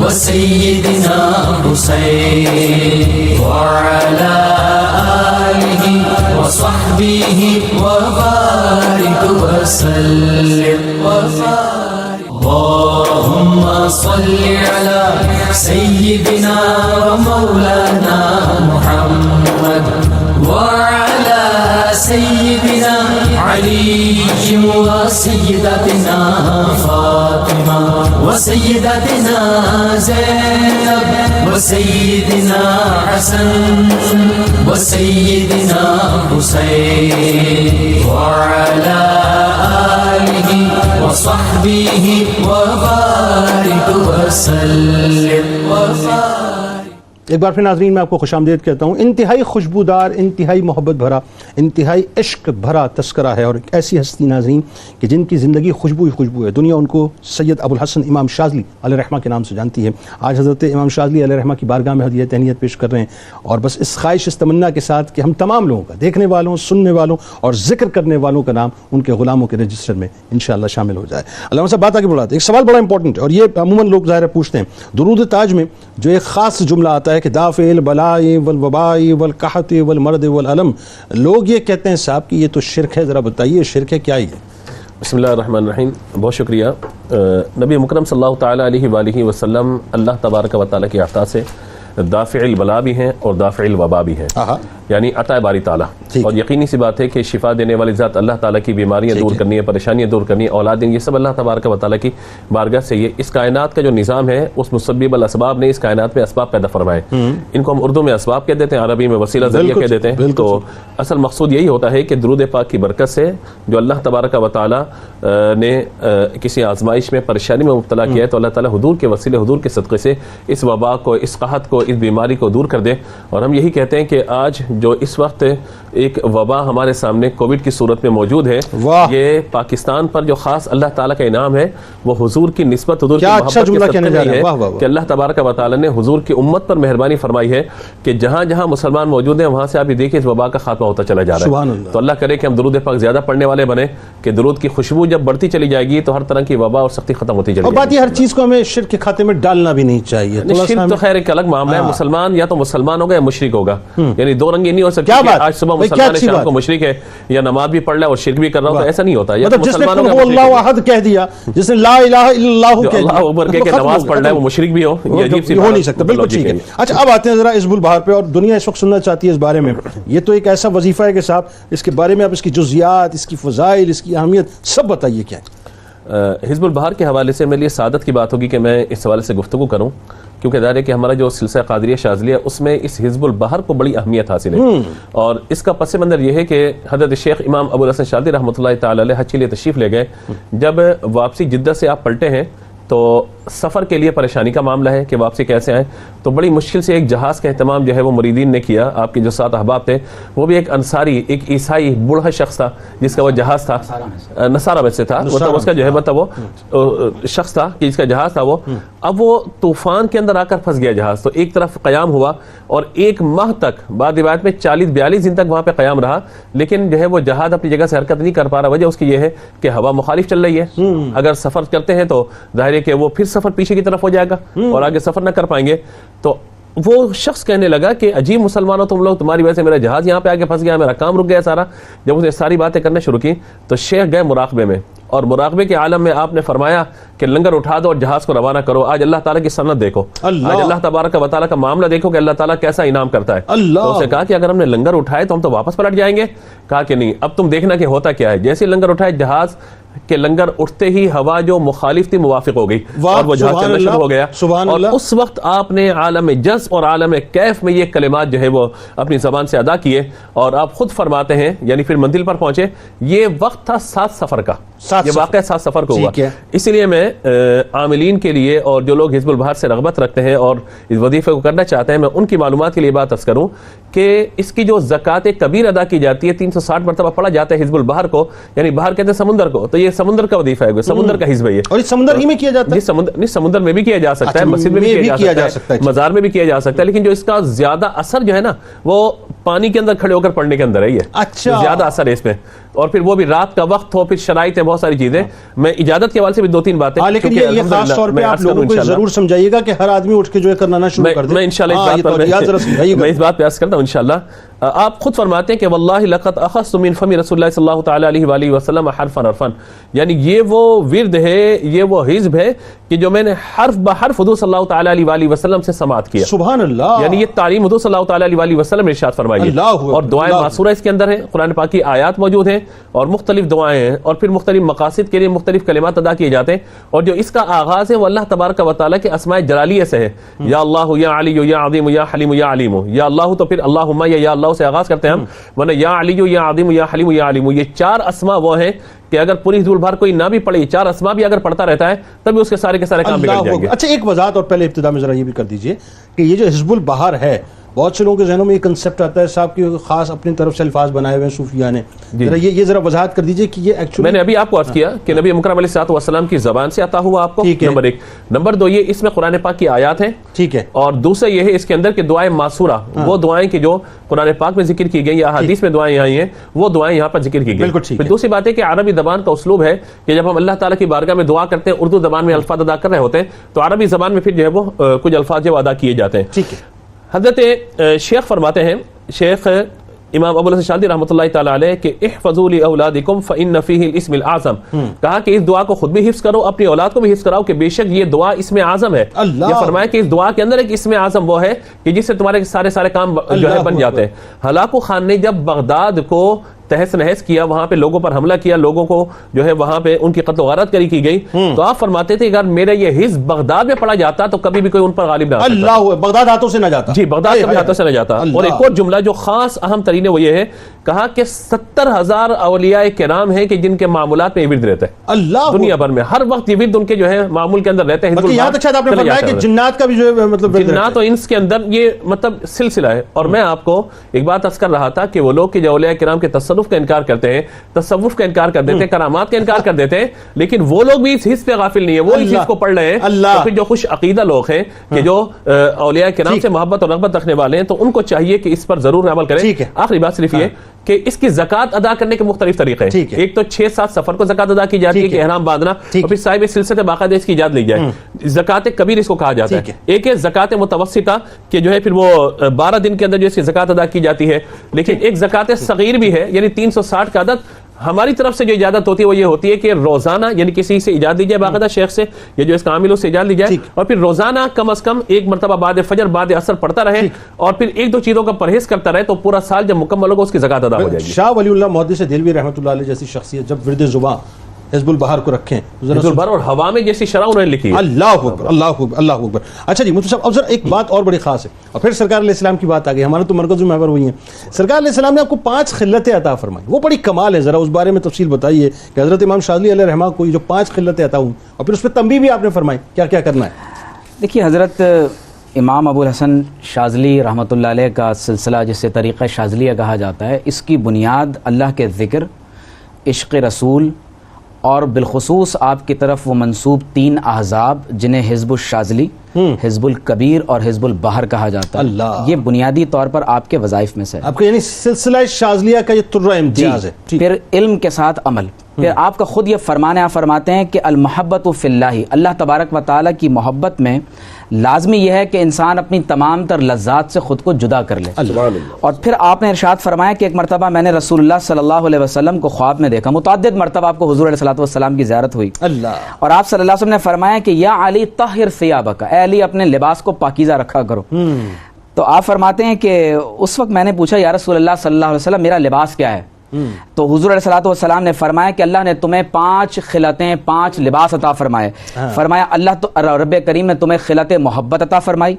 وسيدنا حسين وعلى آله وصحبه وبارك وسلم وبارك. اللهم صل على سيدنا ومولانا محمد وعلى سيدنا علي وسيدتنا فاطمة وسيدتنا زينب وسيدنا حسن وسيدنا حسين وعلى آله وصحبه وبارك وسلم وبارك. ایک بار پھر ناظرین میں آپ کو خوش آمدید کہتا ہوں. انتہائی خوشبودار، انتہائی محبت بھرا، انتہائی عشق بھرا تذکرہ ہے، اور ایک ایسی ہستی ناظرین کہ جن کی زندگی خوشبو ہی خوشبو ہے. دنیا ان کو سید ابو الحسن امام شاذلی علیہ رحمہ کے نام سے جانتی ہے. آج حضرت امام شاذلی علیہ رحمہ کی بارگاہ میں ہدیہ تہنیت پیش کر رہے ہیں، اور بس اس خواہش، اس تمنا کے ساتھ کہ ہم تمام لوگوں کا، دیکھنے والوں، سننے والوں اور ذکر کرنے والوں کا نام ان کے غلاموں کے رجسٹر میں انشاءاللہ شامل ہو جائے. علامہ صاحب بات آگے بڑھاتے ہیں. ایک سوال بڑا امپورٹنٹ ہے، اور یہ عموماً لوگ ظاہر پوچھتے ہیں. درود تاج میں جو ایک خاص جملہ آتا ہے کہ دافع البلاء والوباء والقحط والمرض والالم، لوگ یہ کہتے ہیں صاحب کہ یہ تو شرک ہے. ذرا بتائیے شرک ہے کیا یہ؟ بسم اللہ الرحمن الرحیم. بہت شکریہ. نبی مکرم صلی اللہ تعالیٰ علیہ وآلہ وسلم اللہ تبارک و تعالیٰ کی عطا سے دافع البلاء بھی ہیں اور دافع الوباء بھی ہیں، یعنی عطا باری تعالیٰ. اور یقینی سی بات ہے کہ شفا دینے والی ذات اللہ تعالیٰ کی بیماریاں دور کرنی ہے، پریشانیاں دور کرنی ہے، اولاد دیں، یہ سب اللہ تبارک و تعالیٰ کی بارگاہ سے. یہ اس کائنات کا جو نظام ہے، اس مسبب الاسباب نے اس کائنات میں اسباب پیدا فرمائے. ان کو ہم اردو میں اسباب کہہ دیتے ہیں، عربی میں وسیلہ ذریعہ کہہ دیتے ہیں. تو اصل مقصود یہی ہوتا ہے کہ درود پاک کی برکت سے جو اللہ تبارک و تعالیٰ نے کسی آزمائش میں، پریشانی میں مبتلا کیا ہے، تو اللہ تعالیٰ حضور کے وسیلے، حضور کے صدقے سے اس وبا کو، اس قحط کو، اس بیماری کو دور کر دے. اور ہم یہی کہتے ہیں کہ آج جو اس وقت ایک وبا ہمارے سامنے کووڈ کی صورت میں موجود ہے، یہ پاکستان پر جو خاص اللہ تعالیٰ کا انعام ہے، وہ حضور کی نسبت، حضور کی محبت کے صدقے ہے کہ اللہ تبارک و تعالیٰ نے حضور کی امت پر مہربانی فرمائی ہے کہ جہاں جہاں مسلمان موجود ہیں وہاں سے آپ یہ دیکھیں اس وبا کا خاتمہ ہوتا چلا جا رہا ہے. تو اللہ کرے کہ ہم درود پاک زیادہ پڑھنے والے بنیں، کہ درود کی خوشبو جب بڑھتی چلی جائے گی تو ہر طرح کی وبا اور سختی ختم ہوتی چلی جائے گی. اور بات یہ ہر چیز کو ہمیں شرک کے کھاتے میں ڈالنا بھی نہیں چاہیے. شرک تو خیر ایک الگ معاملہ ہے. مسلمان یا تو مسلمان ہوگا یا مشرک ہوگا، یعنی دو رنگی نہیں ہو سکتی. آج صبح مسلمان شام کو مشرک ہے، یا نماز بھی پڑھ رہا ہے اور شرک بھی کر رہا ہو، تو ایسا نہیں ہوتا. مطلب جس نے قل اللہ احد کہہ دیا، جس نے لا الہ الا اللہ کہہ دیا، اللہ اکبر کہہ کے نماز پڑھ رہا ہے، وہ مشرک بھی ہو، یہ عجیب سی ہو نہیں سکتا. بالکل ٹھیک ہے. اچھا اب آتے ہیں ذرا حزب البہار پہ، اور دنیا اس وقت سننا چاہتی ہے اس بارے میں. یہ تو ایک ایسا وظیفہ ہے کہ صاحب اس کے بارے میں آپ اس کی جزیات، اس کی فضائل، اس کی اہمیت سب بتائیے کیا ہے. حزب البہار کے حوالے سے میرے لیے سعادت کی بات ہوگی کہ میں اس حوالے سے گفتگو کروں، کیونکہ ظاہر ہے کہ ہمارا جو سلسلہ قادریہ شاذلیہ اس میں اس حزب البہار کو بڑی اہمیت حاصل ہے. اور اس کا پس منظر یہ ہے کہ حضرت شیخ امام ابو الحسن شاذلی رحمۃ اللہ تعالی علیہ حج کے لیے تشریف لے گئے. جب واپسی جدہ سے آپ پلٹے ہیں تو سفر کے لیے پریشانی کا معاملہ ہے کہ واپسی کیسے آئیں. تو بڑی مشکل سے ایک جہاز کا اہتمام جو ہے وہ مریدین نے کیا. آپ کے جو 7 احباب تھے، وہ بھی ایک انصاری، ایک عیسائی بوڑھا شخص تھا جس کا وہ جہاز تھا، نصارہ میں سے تھا، مطلب اس کا جو ہے مطلب وہ شخص تھا کہ جس کا جہاز تھا وہ. اب وہ طوفان کے اندر آ کر پھنس گیا جہاز. تو ایک طرف قیام ہوا اور 1 ماہ تک، بعد روایت میں 40-42 دن تک وہاں پہ قیام رہا، لیکن جو ہے وہ جہاز اپنی جگہ سے حرکت نہیں کر پا رہا. وجہ اس کی یہ ہے کہ ہوا مخالف چل رہی ہے. اگر سفر کرتے ہیں تو ظاہر ہے کہ وہ پھر سفر پیچھے کی طرف ہو جائے گا اور آگے سفر نہ کر پائیں گے. تو وہ شخص کہنے لگا کہ عجیب مسلمانوں تم لوگ، تمہاری وجہ سے میرا جہاز یہاں پہ آگے پھنس گیا، میرا کام رک گیا سارا. جب اس نے ساری باتیں کرنا شروع کی تو شیخ گئے مراقبے میں، اور مراقبے کے عالم میں آپ نے فرمایا کہ لنگر اٹھا دو اور جہاز کو روانہ کرو. آج اللہ تعالیٰ کی سند دیکھو، آج اللہ تبارک و تعالیٰ کا معاملہ دیکھو کہ اللہ تعالیٰ کیسا انعام کرتا ہے. تو اس نے کہا کہ اگر ہم نے لنگر اٹھائے تو ہم تو واپس پلٹ جائیں گے. کہا کہ نہیں، اب تم دیکھنا کہ ہوتا کیا ہے. جیسے لنگر اٹھائے، جہاز کہ لنگر اٹھتے ہی ہوا جو مخالف تھی موافق ہو گئی اور وہ جہاز چلنا شروع ہو گیا. اور اس وقت آپ نے عالم جذب اور عالم کیف میں یہ کلمات جو ہے وہ اپنی زبان سے ادا کیے، اور آپ خود فرماتے ہیں، یعنی پھر منزل پر پہنچے. یہ وقت تھا 7 سفر کا، یہ واقعہ 7 سفر کو ہوا. اسی لیے میں عاملین کے لیے اور جو لوگ حزب البحر سے رغبت رکھتے ہیں اور اس وظیفے کو کرنا چاہتے ہیں، میں ان کی معلومات کے لیے بات عرض کروں کہ اس کی جو زکوٰۃ کبیر ادا کی جاتی ہے 360 مرتبہ پڑھا جاتا ہے حزب البحر کو، یعنی بحر کہتے ہیں سمندر کو، تو یہ سمندر کا وظیفہ ہے، سمندر کا حزب ہے یہ، اور اس سمندر ہی میں کیا جاتا ہے؟ سمندر میں بھی کیا جا سکتا ہے، مسجد میں بھی کیا جا سکتا ہے، مزار میں بھی کیا جا سکتا ہے، لیکن جو اس کا زیادہ اثر جو ہے نا وہ پانی کے اندر کھڑے ہو کر پڑھنے کے اندر ہے، یہ اچھا زیادہ اثر ہے اس میں، اور پھر وہ بھی رات کا وقت ہو، پھر شرائط ہے، بہت ساری چیزیں، میں اجازت کے حوالے سے بھی 2-3 باتیں، لیکن یہ خاص طور پہ آپ لوگوں کو ضرور سمجھائیے گا کہ ہر آدمی اٹھ کے جو ہے کرنا شروع کر دے. میں انشاءاللہ اس بات پہ عرض کرتا ہوں انشاءاللہ. آپ خود فرماتے ہیں کہ واللہ لقد اخذت من فم رسول اللہ صلی اللہ تعالی علیہ وآلہ وسلم حرفا حرفا، یعنی یہ وہ ورد ہے، یہ وہ حزب ہے کہ جو میں نے حرف بحرف حضور صلی اللہ تعالی علیہ وآلہ وسلم سے سماعت کیا. سبحان اللہ. یعنی یہ تعلیم حضور صلی اللہ تعالی علیہ وآلہ وسلم نے ارشاد فرمائی ہے، اور دعائیں معصورہ اس کے اندر ہیں، قرآن پاک کی آیات موجود ہیں اور مختلف دعائیں ہیں، اور پھر مختلف مقاصد کے لیے مختلف کلمات ادا کیے جاتے ہیں، اور جو اس کا آغاز ہے وہ اللہ تبارک و تعالیٰ کے اسماء جلالیہ سے ہے، یا اللہ یا علی یا عظیم یا حلیم یا علیم، یا اللہ تو پھر اللہم یا اللہ سے آغاز کرتے ہیں ہم، ورنہ یا علی یا عظیم یا حلیم یا علیم، یہ 4 اسماء وہ ہیں کہ اگر پوری حزب البحر کوئی نہ بھی پڑھے، 4 اسماء بھی اگر پڑھتا رہتا ہے تب بھی اس کے سارے کے سارے کام بگڑ جائیں گے. اچھا ایک وضاحت اور پہلے ابتدا میں ذرا یہ بھی کر دیجئے کہ یہ جو حزب البحر ہے، بہت سے لوگوں کے ذہنوں میں یہ کنسپٹ آتا ہے صاحب کی خاص اپنی طرف سے الفاظ بنائے ہوئے ہیں صوفیہ نے، یہ ذرا وضاحت کر دیجئے کہ یہ ایکچولی. میں نے ابھی آپ کو عرض کیا کہ نبی مکرم علیہ الصلوۃ والسلام کی زبان سے عطا ہوا آپ کو، نمبر 1. نمبر 2 یہ اس میں قرآن پاک کی آیات ہیں، ٹھیک ہے، اور دوسرا یہ ہے اس کے اندر کہ دعائیں معصورہ، وہ دعائیں کہ جو قرآن پاک میں ذکر کی گئی یا حدیث میں دعائیں آئی ہیں وہ دعائیں یہاں پر ذکر کی گئی. پھر دوسری بات ہے کہ عربی زبان کا اسلوب ہے کہ جب ہم اللہ تعالیٰ کی بارگاہ میں دعا کرتے ہیں، اردو زبان میں الفاظ ادا کر رہے ہوتے ہیں تو عربی زبان میں پھر جو ہے وہ کچھ الفاظ جو ادا کیے جاتے ہیں. ٹھیک ہے. حضرت شیخ فرماتے ہیں، شیخ امام ابو الحسن شاذلی رحمۃ اللہ تعالی علیہ کہ احفظوا لاولادکم فان فیہ الاسم الاعظم، کہا کہ اس دعا کو خود بھی حفظ کرو، اپنی اولاد کو بھی حفظ کراؤ کہ بے شک یہ دعا اسم اعظم ہے. یہ فرمایا کہ اس دعا کے اندر ایک اسم اعظم وہ ہے کہ جس سے تمہارے سارے کام جو ہے بن جاتے ہیں. ہلاکو خان نے جب بغداد کو تہس نہس کیا، وہاں پہ لوگوں پر حملہ کیا، لوگوں کو جو ہے وہاں پہ ان کی قتل و غارت کی گئی، تو آپ فرماتے تھے اگر میرا یہ حزب بغداد میں پڑا جاتا تو کبھی بھی کوئی ان پر غالب نہ آتا. اللہ، بغداد ہاتھوں سے نہ جاتا. جی، بغداد کبھی ہاتھوں سے نہ جاتا. اور ایک اور جملہ جو خاص اہم ترین ہے وہ یہ ہے، کہا کہ 70,000 اولیاء کرام ہیں کہ جن کے معاملات میں یہ ورد رہتا ہے. اللہ، دنیا بھر میں ہر وقت یہ ورد ان کے جو ہے معمول کے اندر رہتے ہیں. یہاں تک شاید آپ نے فرمایا کہ جنات کا بھی جو ہے مطلب جنات اور انس کے اندر یہ مطلب سلسلہ ہے. اور میں آپ کو ایک بات عرض کر رہا تھا کہ وہ لوگ کہ جو اولیاء کرام کے تصرف کا انکار کرتے ہیں، تصوف کا انکار کر دیتے ہیں، کرامات کا انکار کر دیتے ہیں، لیکن وہ لوگ بھی اس حص پہ غافل نہیں ہے، وہ اس حص کو پڑھ رہے ہیں. تو پھر جو خوش عقیدہ لوگ ہیں کہ جو اولیاء کرام سے محبت اور رغبت رکھنے والے ہیں تو ان کو چاہیے کہ اس پر ضرور عمل کریں. آخری بات صرف یہ کہ اس کی زکوٰۃ ادا کرنے کے مختلف طریقے ہیں. ایک تو 6-7 سفر کو زکوٰۃ ادا کی جاتی ہے کہ احرام باندھنا، اور پھر صاحب سلسلے باقاعدہ اس کی اجازت لی جائے. زکوٰۃ کبیر اس کو کہا جاتا ہے. ایک ہے زکوٰۃ متوسطہ کہ جو ہے پھر وہ 12 دن کے اندر جو اس کی زکوٰۃ ادا کی جاتی ہے. لیکن ایک زکوٰۃ صغیر بھی ہے، یعنی 360 کا عدد. ہماری طرف سے جو اجازت ہوتی ہے وہ یہ ہوتی ہے کہ روزانہ، یعنی کسی سے اجازت لی جائے باقاعدہ شیخ سے یا جو اس کا عامل اس سے اجازت لی جائے، اور پھر روزانہ کم از کم ایک مرتبہ بعد فجر بعد عصر پڑھتا رہے، اور پھر 1-2 چیزوں کا پرہیز کرتا رہے تو پورا سال جب مکمل ہوگا اس کی زکوٰۃ ادا ہو جائے گی. شاہ ولی اللہ محدث دہلوی رحمۃ اللہ علیہ جیسی شخصیت جب ورد زباں حزب البحر کو رکھیں، حزب البحر اور ہوا میں جیسی شرح انہوں نے لکھی ہے. اللہ اکبر، اللہ اکبر، اللہ اکبر. اچھا جی مفتی صاحب، اب ذرا ایک بات اور بڑی خاص ہے، اور پھر سرکار علیہ السلام کی بات آ گئی. ہمارا تو مرکز محور وہی ہیں. سرکار علیہ السلام نے آپ کو 5 خلتیں عطا فرمائی، وہ بڑی کمال ہے. ذرا اس بارے میں تفصیل بتائیے کہ حضرت امام شاذلی علیہ رحمہ کو یہ جو 5 خلتیں عطا ہوئی اور پھر اس پہ تنبیہ بھی آپ نے فرمائی، کیا کیا کرنا ہے. دیکھیے حضرت امام ابو الحسن شاذلی رحمۃ اللہ علیہ کا سلسلہ جسے طریقہ شاذلیہ کہا جاتا ہے، اس کی بنیاد اللہ کے ذکر، عشق رسول، اور بالخصوص آپ کی طرف وہ منسوب 3 احزاب جنہیں حزب الشاذلی، حزب الکبیر اور حزب البحر کہا جاتا ہے. یہ بنیادی طور پر آپ کے وظائف میں سے آپ کا، یعنی سلسلہ شاذلیہ کا یہ ترہ امتیاز ہے. پھر علم کے ساتھ عمل. پھر آپ کا خود یہ فرماتے ہیں کہ المحبت فی اللہ، اللہ تبارک و تعالیٰ کی محبت میں لازمی یہ ہے کہ انسان اپنی تمام تر لذات سے خود کو جدا کر لے. اور پھر آپ نے ارشاد فرمایا کہ ایک مرتبہ میں نے رسول اللہ صلی اللہ علیہ وسلم کو خواب میں دیکھا. متعدد مرتبہ آپ کو حضور علیہ الصلوۃ والسلام کی زیارت ہوئی، اور آپ صلی اللہ علیہ وسلم نے فرمایا کہ یا علی طہر ثیابک، اے علی اپنے لباس کو پاکیزہ رکھا کرو. تو آپ فرماتے ہیں کہ اس وقت میں نے پوچھا یا رسول اللہ صلی اللہ علیہ وسلم میرا لباس کیا ہے؟ تو حضور علیہ الصلوۃ والسلام نے فرمایا کہ اللہ نے تمہیں 5 خلعتیں 5 لباس عطا فرمائے. فرمایا اللہ تو رب کریم نے تمہیں خلعت محبت عطا فرمائی,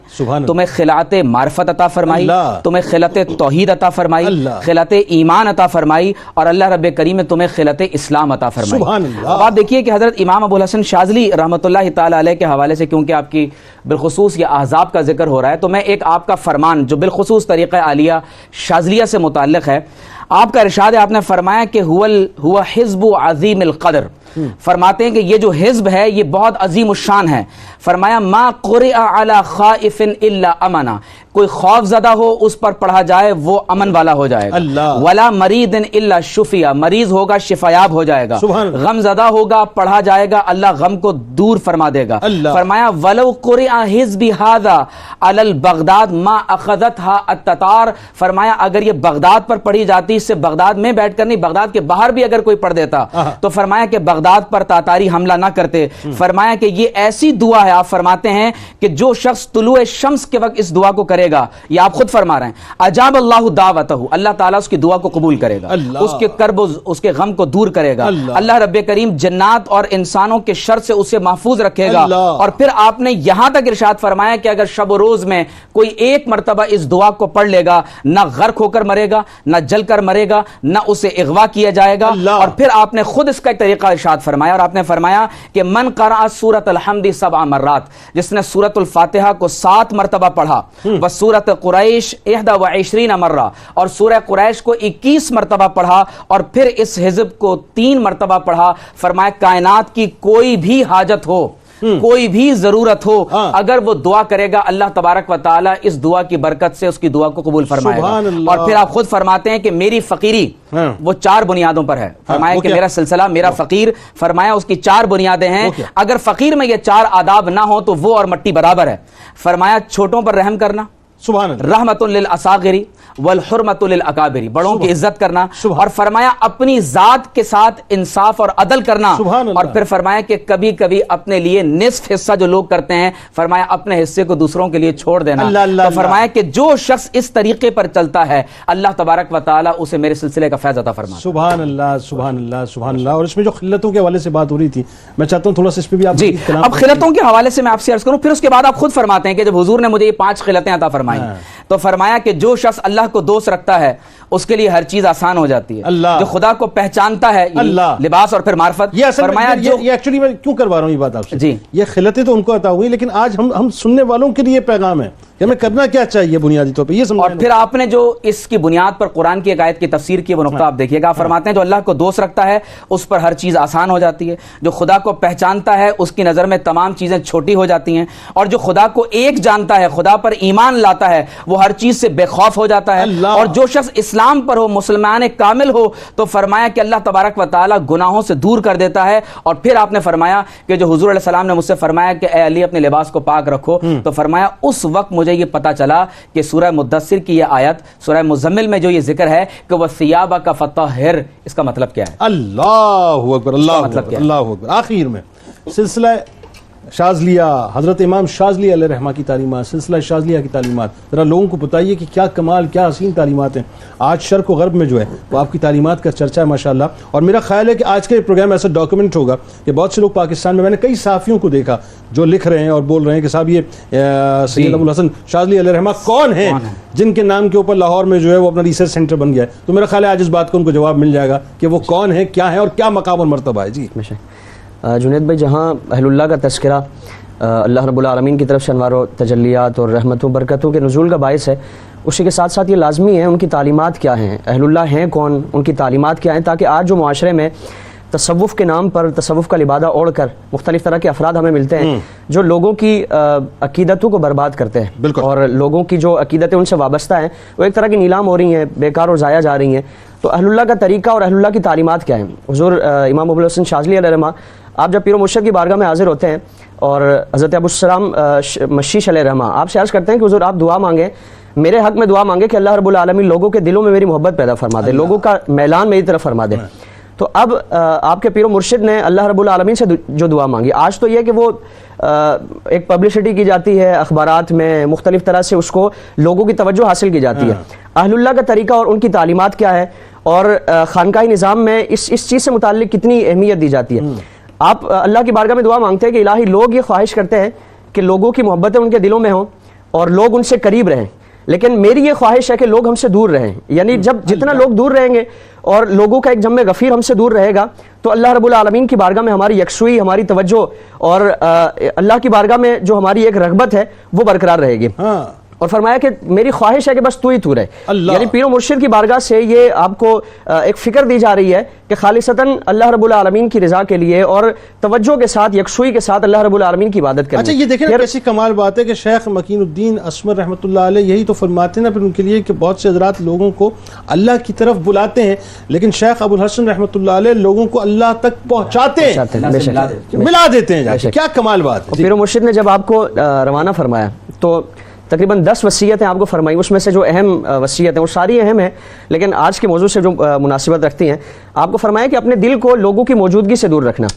تمہیں خلعت معرفت عطا فرمائی, تمہیں خلعت توحید عطا فرمائی, خلعت ایمان عطا فرمائی, اور اللہ رب کریم نے تمہیں خلعت اسلام عطا فرمائی. اب آپ دیکھیے کہ حضرت امام ابو الحسن شاذلی رحمۃ اللہ تعالی علیہ کے حوالے سے, کیونکہ آپ کی بالخصوص یہ احزاب کا ذکر ہو رہا ہے, تو میں ایک آپ کا فرمان جو بالخصوص طریقہ عالیہ شاذلیہ سے متعلق ہے, آپ کا ارشاد ہے, آپ نے فرمایا کہ ہوا حزب عظیم القدر. فرماتے ہیں کہ یہ جو حزب ہے یہ بہت عظیم الشان ہے. فرمایا ما قرئ علی خائف الا امنا, کوئی خوف زدہ ہو اس پر پڑھا جائے وہ امن والا ہو جائے گا. ولا مرید الا شفیہ, مریض ہوگا شفایاب ہو جائے گا. غم زدہ ہوگا پڑھا جائے گا اللہ غم کو دور فرما دے گا. فرمایا ولو قرئ حزبی ھذا علی البغداد ما اخذتها التتار. فرمایا اگر یہ بغداد پر پڑھی جاتی, اس سے بغداد میں بیٹھ کر نہیں, بغداد کے باہر بھی اگر کوئی پڑھ دیتا تو فرمایا کہ بغداد پر تاتاری حملہ نہ کرتے. فرمایا کہ یہ ایسی دعا ہے, آپ فرماتے ہیں کہ جو شخص طلوع شمس کے وقت اس دعا کو کرے گا, یہ آپ خود فرما رہے ہیں, اجاب اللہ دعوتہ, اللہ تعالیٰ اس کی دعا کو قبول کرے گا, اس کے کرب اس کے غم کو دور کرے گا. اللہ رب کریم جنات اور انسانوں کے شر سے اسے محفوظ رکھے گا. اور پھر آپ نے یہاں تک ارشاد فرمایا کہ اگر شب و روز میں کوئی ایک مرتبہ اس دعا کو پڑھ لے گا, نہ غرق ہو کر مرے گا, نہ جل کر مرے گا, نہ اسے اغوا کیا جائے گا. اور پھر آپ نے خود اس کا ایک طریقہ ارشاد فرمایا, اور آپ نے فرمایا کہ من قرأ سورۃ الحمد 7 مرات, جس نے سورۃ الفاتحہ کو 7 مرتبہ پڑھا, و سورۃ قریش 21 مرہ, اور سورہ قریش کو 21 مرتبہ پڑھا, اور پھر اس حزب کو 3 مرتبہ پڑھا. فرمایا کائنات کی کوئی بھی حاجت ہو, کوئی بھی ضرورت ہو, اگر وہ دعا کرے گا اللہ تبارک و تعالی اس دعا کی برکت سے اس کی دعا کو قبول فرمائے گا. اور پھر آپ خود فرماتے ہیں کہ میری فقیری وہ 4 بنیادوں پر ہے. فرمایا کہ میرا سلسلہ, میرا فقیر, فرمایا اس کی 4 بنیادیں ہیں. اگر فقیر میں یہ 4 آداب نہ ہو تو وہ اور مٹی برابر ہے. فرمایا چھوٹوں پر رحم کرنا, رحمت للاساغری والحرمت للاکابری, بڑوں کی عزت کرنا. اور فرمایا اپنی ذات کے ساتھ انصاف اور عدل کرنا. اور پھر فرمایا کہ کبھی کبھی اپنے لیے نصف حصہ جو لوگ کرتے ہیں, فرمایا اپنے حصے کو دوسروں کے لیے چھوڑ دینا. تو فرمایا کہ جو شخص اس طریقے پر چلتا ہے اللہ تبارک و تعالی اسے میرے سلسلے کا فیض عطا فرمائے. سبحان اللہ, سبحان اللہ, سبحان اللہ. اور اس میں جو خلتوں کے حوالے سے بات ہو رہی تھی, میں چاہتا ہوں تھوڑا سا اس پہ بھی آپ. جی, اب خلتوں کے حوالے سے میں آپ سے عرض کروں, پھر اس کے بعد آپ خود فرماتے ہیں کہ جب حضور نے مجھے یہ 5 خلتیں عطا فرمائی, تو فرمایا کہ جو شخص اللہ کو دوست رکھتا ہے اس کے لیے ہر چیز آسان ہو جاتی ہے. جو خدا کو پہچانتا ہے, لباس اور پھر معرفت. فرمایا یہ ایکچولی میں کیوں کروا رہا ہوں یہ بات آپ سے, جی یہ خلتیں تو ان کو عطا ہوئی, لیکن آج ہم سننے والوں کے لیے پیغام ہے کہ ہمیں کرنا کیا چاہیے بنیادی طور پہ, یہ سمجھنا. اور پھر آپ نے جو اس کی بنیاد پر قرآن کی ایک آیت کی تفسیر کی, وہ نقطہ آپ دیکھیے گا. آپ فرماتے ہیں جو اللہ کو دوست رکھتا ہے اس پر ہر چیز آسان ہو جاتی ہے, جو خدا کو پہچانتا ہے اس کی نظر میں تمام چیزیں چھوٹی ہو جاتی ہیں, اور جو خدا کو ایک جانتا ہے, خدا پر ایمان لاتا ہے, وہ ہر چیز سے بے خوف ہو جاتا ہے. اور جو شخص اسلام پر ہو, مسلمان کامل ہو, تو فرمایا کہ اللہ تبارک و تعالی گناہوں سے دور کر دیتا ہے. اور پھر آپ نے فرمایا کہ جو حضور علیہ السلام نے مجھ سے فرمایا کہ اے علی اپنے لباس کو پاک رکھو, تو فرمایا اس وقت مجھے یہ پتا چلا کہ سورہ مدثر کی یہ آیت, سورہ مزمل میں جو یہ ذکر ہے کہ وَثِيَابَكَ فَطَهِّرْ, اس کا مطلب کیا ہے. اللہ اکبر, اللہ اکبر, اللہ اکبر. آخر میں سلسلہ شاذلیہ, حضرت امام شاذلی علیہ رحمہ کی تعلیمات, سلسلہ شاذلیہ کی تعلیمات, ذرا لوگوں کو بتائیے کہ کیا کمال, کیا حسین تعلیمات ہیں. آج شرق و غرب میں جو ہے وہ آپ کی تعلیمات کا چرچا ہے ماشاءاللہ. اور میرا خیال ہے کہ آج کا یہ پروگرام ایسا ڈاکومنٹ ہوگا کہ بہت سے لوگ پاکستان میں نے کئی صحافیوں کو دیکھا جو لکھ رہے ہیں اور بول رہے ہیں کہ صاحب یہ سید ابو الحسن شاذلی علیہ رحمہ کون ہیں, جن کے نام کے اوپر لاہور میں جو ہے وہ اپنا ریسرچ سینٹر بن گیا ہے. تو میرا خیال ہے آج اس بات کو ان کو جواب مل جائے گا کہ وہ کون ہیں, کیا ہیں, اور کیا مقام اور مرتبہ ہے. جی جنید بھائی, جہاں اہل اللہ کا تذکرہ اللہ رب العالمین کی طرف سے انوار و تجلیات اور رحمتوں برکتوں کے نزول کا باعث ہے, اسی کے ساتھ ساتھ یہ لازمی ہے ان کی تعلیمات کیا ہیں, اہل اللہ ہیں کون, ان کی تعلیمات کیا ہیں, تاکہ آج جو معاشرے میں تصوف کے نام پر تصوف کا لبادہ اوڑھ کر مختلف طرح کے افراد ہمیں ملتے ہیں جو لوگوں کی عقیدتوں کو برباد کرتے ہیں, اور لوگوں کی جو عقیدتیں ان سے وابستہ ہیں وہ ایک طرح کی نیلام ہو رہی ہیں, بیکار اور ضائع جا رہی ہیں. تو اہل اللہ کا طریقہ اور اہل اللہ کی تعلیمات کیا ہیں. حضور امام ابو الحسن شاذلی علیہ رحمہ, آپ جب پیر و مرشد کی بارگاہ میں حاضر ہوتے ہیں اور حضرت ابو السلام مشیش علیہ رحمہ آپ سے عرض کرتے ہیں کہ حضور آپ دعا مانگیں, میرے حق میں دعا مانگے کہ اللہ رب العالمین لوگوں کے دلوں میں میری محبت پیدا فرما دے, لوگوں کا میلان میری طرف فرما دے. تو اب آپ کے پیر و مرشد نے اللہ رب العالمین سے جو دعا مانگی, آج تو یہ کہ وہ ایک پبلسٹی کی جاتی ہے اخبارات میں, مختلف طرح سے اس کو لوگوں کی توجہ حاصل کی جاتی ہے. اہل اللہ کا طریقہ اور ان کی تعلیمات کیا ہے, اور خانقاہ نظام میں اس چیز سے متعلق کتنی اہمیت دی جاتی ہے. آپ اللہ کی بارگاہ میں دعا مانگتے ہیں کہ الہی لوگ یہ خواہش کرتے ہیں کہ لوگوں کی محبتیں ان کے دلوں میں ہوں اور لوگ ان سے قریب رہیں, لیکن میری یہ خواہش ہے کہ لوگ ہم سے دور رہیں. یعنی جب جتنا لوگ دور رہیں گے اور لوگوں کا ایک جمع غفیر ہم سے دور رہے گا تو اللہ رب العالمین کی بارگاہ میں ہماری یکسوئی, ہماری توجہ اور اللہ کی بارگاہ میں جو ہماری ایک رغبت ہے وہ برقرار رہے گی. اور فرمایا کہ میری خواہش ہے کہ بس تو ہی تو رہے. یعنی پیر و مرشد کی بارگاہ سے یہ آپ کو ایک فکر دی جا رہی ہے کہ خالصتاً اللہ رب العالمین کی رضا کے لیے اور توجہ کے ساتھ, یکسوئی کے ساتھ اللہ رب العالمین کی عبادت کریں. اچھا یہ دیکھیں کیسی کمال بات ہے کہ شیخ مکین الدین اسمر رحمۃ اللہ علیہ یہی تو فرماتے ہیں نا پھر ان کے لیے کہ بہت سے حضرات لوگوں کو اللہ کی طرف بلاتے ہیں, لیکن شیخ ابو الحسن رحمۃ اللہ علیہ لوگوں کو اللہ تک پہنچاتے ہیں, ملا دیتے ہیں. کیا کمال بات ہے. پیر و مرشد نے جب آپ کو روانہ فرمایا تو تقریباً 10 وصیتیں آپ کو فرمائی. اس میں سے جو اہم وصیت ہیں وہ ساری اہم ہیں, لیکن آج کے موضوع سے جو مناسبت رکھتی ہیں, آپ کو فرمایا کہ اپنے دل کو لوگوں کی موجودگی سے دور رکھنا.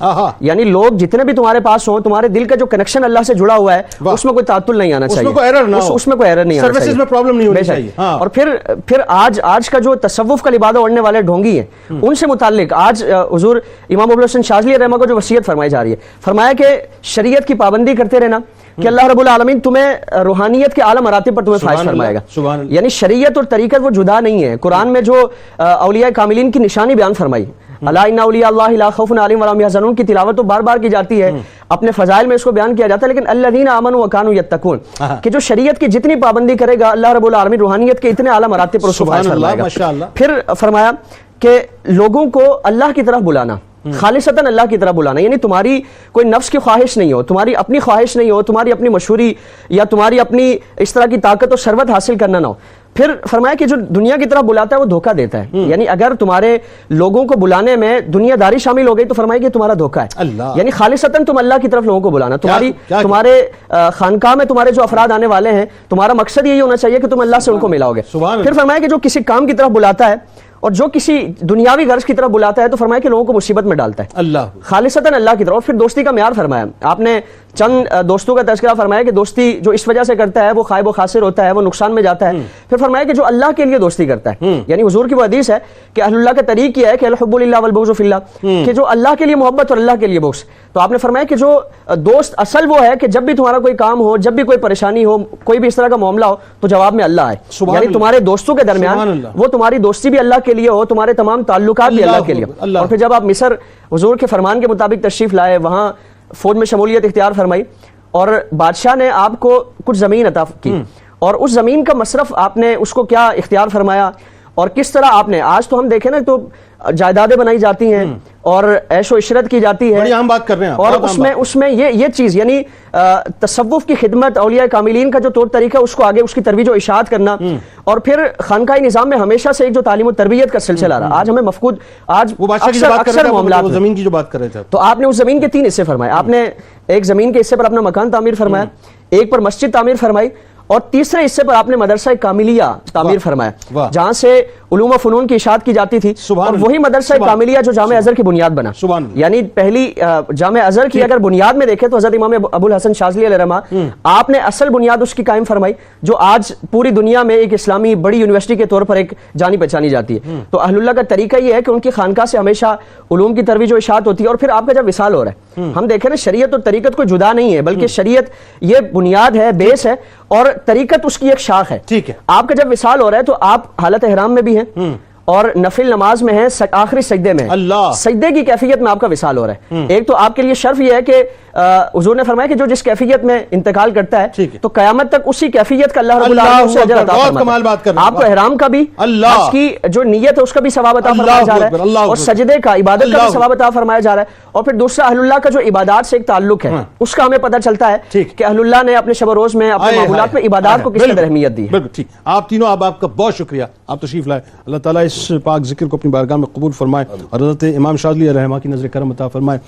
یعنی لوگ جتنے بھی تمہارے پاس ہوں, تمہارے دل کا جو کنیکشن اللہ سے جڑا ہوا ہے اس میں کوئی تعطل نہیں آنا چاہیے, اس میں کوئی ایرر نہیں آنا چاہیے, پرابلم نہیں ہونی چاہیے. اور پھر آج کا جو تصوف کا لبادہ اوڑھنے والے ڈھونگی ہیں ان سے متعلق آج حضور امام ابو الحسن شاذلی رحمہ کو جو وصیت فرمائی جا رہی ہے, فرمایا کہ شریعت کی پابندی کرتے رہنا کہ اللہ رب العالمین تمہیں روحانیت کے اعلیٰ مراتب پر تمہیں فائز فرمائے گا. یعنی شریعت اور طریقت وہ جدا نہیں ہے. قرآن میں جو اولیاء کاملین کی نشانی بیان فرمائی, الا ان اولیاء اللہ لا خوف علیہم ولا هم یحزنون کی تلاوت تو بار بار کی جاتی ہے, اپنے فضائل میں اس کو بیان کیا جاتا ہے, لیکن الذین آمنوا وکانوا یتقون کہ جو شریعت کی جتنی پابندی کرے گا اللہ رب العالمین روحانیت کے اتنے اعلیٰ مراتب پر اس کو فائز فرمائے گا. پھر فرمایا کہ لوگوں کو اللہ کی طرف بلانا, خالصتاً اللہ کی طرف بلانا, یعنی تمہاری کوئی نفس کی خواہش نہیں ہو, تمہاری اپنی خواہش نہیں ہو, تمہاری اپنی مشہوری یا تمہاری اپنی اس طرح کی طاقت اور ثروت حاصل کرنا نہ ہو. پھر فرمایا کہ جو دنیا کی طرف بلاتا ہے وہ دھوکہ دیتا ہے. یعنی اگر تمہارے لوگوں کو بلانے میں دنیا داری شامل ہو گئی تو فرمایا کہ تمہارا دھوکہ ہے. یعنی خالصتاً تم اللہ کی طرف لوگوں کو بلانا. تمہارے خانقاہ میں تمہارے جو افراد آنے والے ہیں, تمہارا مقصد یہی ہونا چاہیے کہ تم اللہ سے ان کو ملاؤ گے. پھر فرمایا کہ جو کسی کام کی طرف بلاتا ہے اور جو کسی دنیاوی غرض کی طرف بلاتا ہے تو فرمایا کہ لوگوں کو مصیبت میں ڈالتا ہے. اللہ خالصتاً اللہ کی طرف. اور پھر دوستی کا معیار فرمایا. آپ نے چند دوستوں کا تذکرہ فرمایا کہ دوستی جو اس وجہ سے کرتا ہے وہ خائب و خاسر ہوتا ہے, وہ نقصان میں جاتا ہے. پھر فرمایا کہ جو اللہ کے لیے دوستی کرتا ہے, یعنی حضور کی وہ حدیث ہے کہ اہل اللہ کا طریق یہ ہے کہ الحب للہ والبغض فی اللہ, کہ جو اللہ کے لیے محبت اور اللہ کے لیے بغض. تو آپ نے فرمایا کہ جو دوست اصل وہ ہے کہ جب بھی تمہارا کوئی کام ہو, جب بھی کوئی پریشانی ہو, کوئی بھی اس طرح کا معاملہ ہو تو جواب میں اللہ ہے. یعنی تمہارے دوستوں کے درمیان وہ تمہاری دوستی بھی اللہ کے لیے ہو, تمہارے تمام تعلقات بھی اللہ کے لیے. اور پھر جب آپ مصر حضور کے فرمان کے مطابق تشریف لائے, وہاں فوج میں شمولیت اختیار فرمائی اور بادشاہ نے آپ کو کچھ زمین عطا کی, اور اس زمین کا مصرف آپ نے اس کو کیا اختیار فرمایا اور کس طرح آپ نے, آج تو ہم دیکھیں نا تو جائیدادیں بنائی جاتی ہیں اور عیش و عشرت کی جاتی ہے, ہم بات کر رہے ہیں, اور اس میں یہ چیز یعنی تصوف کی خدمت, اولیاء کاملین کا جو طور طریقہ اس کو آگے اس کی ترویج و اشاعت کرنا, اور پھر خانقاہ نظام میں ہمیشہ سے ایک جو تعلیم و تربیت کا سلسلہ رہا, آج ہمیں مفقود, آج اکثر معاملات زمین کی جو بات کر رہے تھے. تو آپ نے اس زمین کے 3 حصے فرمائے. آپ نے ایک زمین کے حصے پر اپنا مکان تعمیر فرمایا, ایک پر مسجد تعمیر فرمائی, اور تیسرے حصے پر آپ نے مدرسہ کاملیہ تعمیر فرمایا جہاں سے علوم و فنون کی اشاعت کی جاتی تھی, اور وہی مدرسہ کاملیہ جو جامع ازہر کی بنیاد بنا. یعنی پہلی جامع ازہر کی اگر بنیاد میں دیکھیں تو حضرت امام ابو الحسن شاذلی علیہ رحمہ آپ نے اصل بنیاد اس کی قائم فرمائی, جو آج پوری دنیا میں ایک اسلامی بڑی یونیورسٹی کے طور پر ایک جانی پہچانی جاتی ہے. تو اہل اللہ کا طریقہ یہ ہے کہ ان کی خانقاہ سے ہمیشہ علوم کی ترویج و اشاعت ہوتی ہے. اور پھر آپ کا جب وصال ہو رہا ہے, ہم دیکھیں نا شریعت اور طریقت کوئی جدا نہیں ہے, بلکہ شریعت یہ بنیاد ہے, بیس ہے, اور طریقت اس کی ایک شاخ ہے. ٹھیک ہے, آپ کا جب وصال ہو رہا ہے تو آپ حالت احرام میں بھی ہیں اور نفل نماز میں ہیں, آخری سجدے میں ہیں. سجدے کی کیفیت میں آپ کا وصال ہو رہا ہے. ایک تو آپ کے لیے شرف یہ ہے کہ حضور نے فرمایا کہ جو جس کیفیت میں انتقال کرتا ہے تو قیامت تک اسی کیفیت کا اللہ رب العالمین اسے اجر عطا فرماتا ہے. آپ کو احرام کا بھی, حج کی جو نیت ہے اس کا بھی ثواب عطا فرمایا جا رہا ہے, اور سجدے کا, عبادت کا بھی ثواب عطا فرمایا جا رہا ہے. اور پھر دوسرا اہل اللہ کا جو عبادات سے ایک تعلق ہے اس کا ہمیں پتہ چلتا ہے کہ اہل اللہ نے اپنے شب و روز میں, اپنے معمولات میں عبادات کو کس قدر اہمیت دی. بالکل ٹھیک. آپ تینوں, آپ کا بہت شکریہ, آپ تشریف لائے. اللہ تعالیٰ اس پاک ذکر کو اپنی بارگاہ میں قبول فرمائے اور حضرت امام شاذلی علیہ رحمہ کی نظر کرم عطا فرمائے.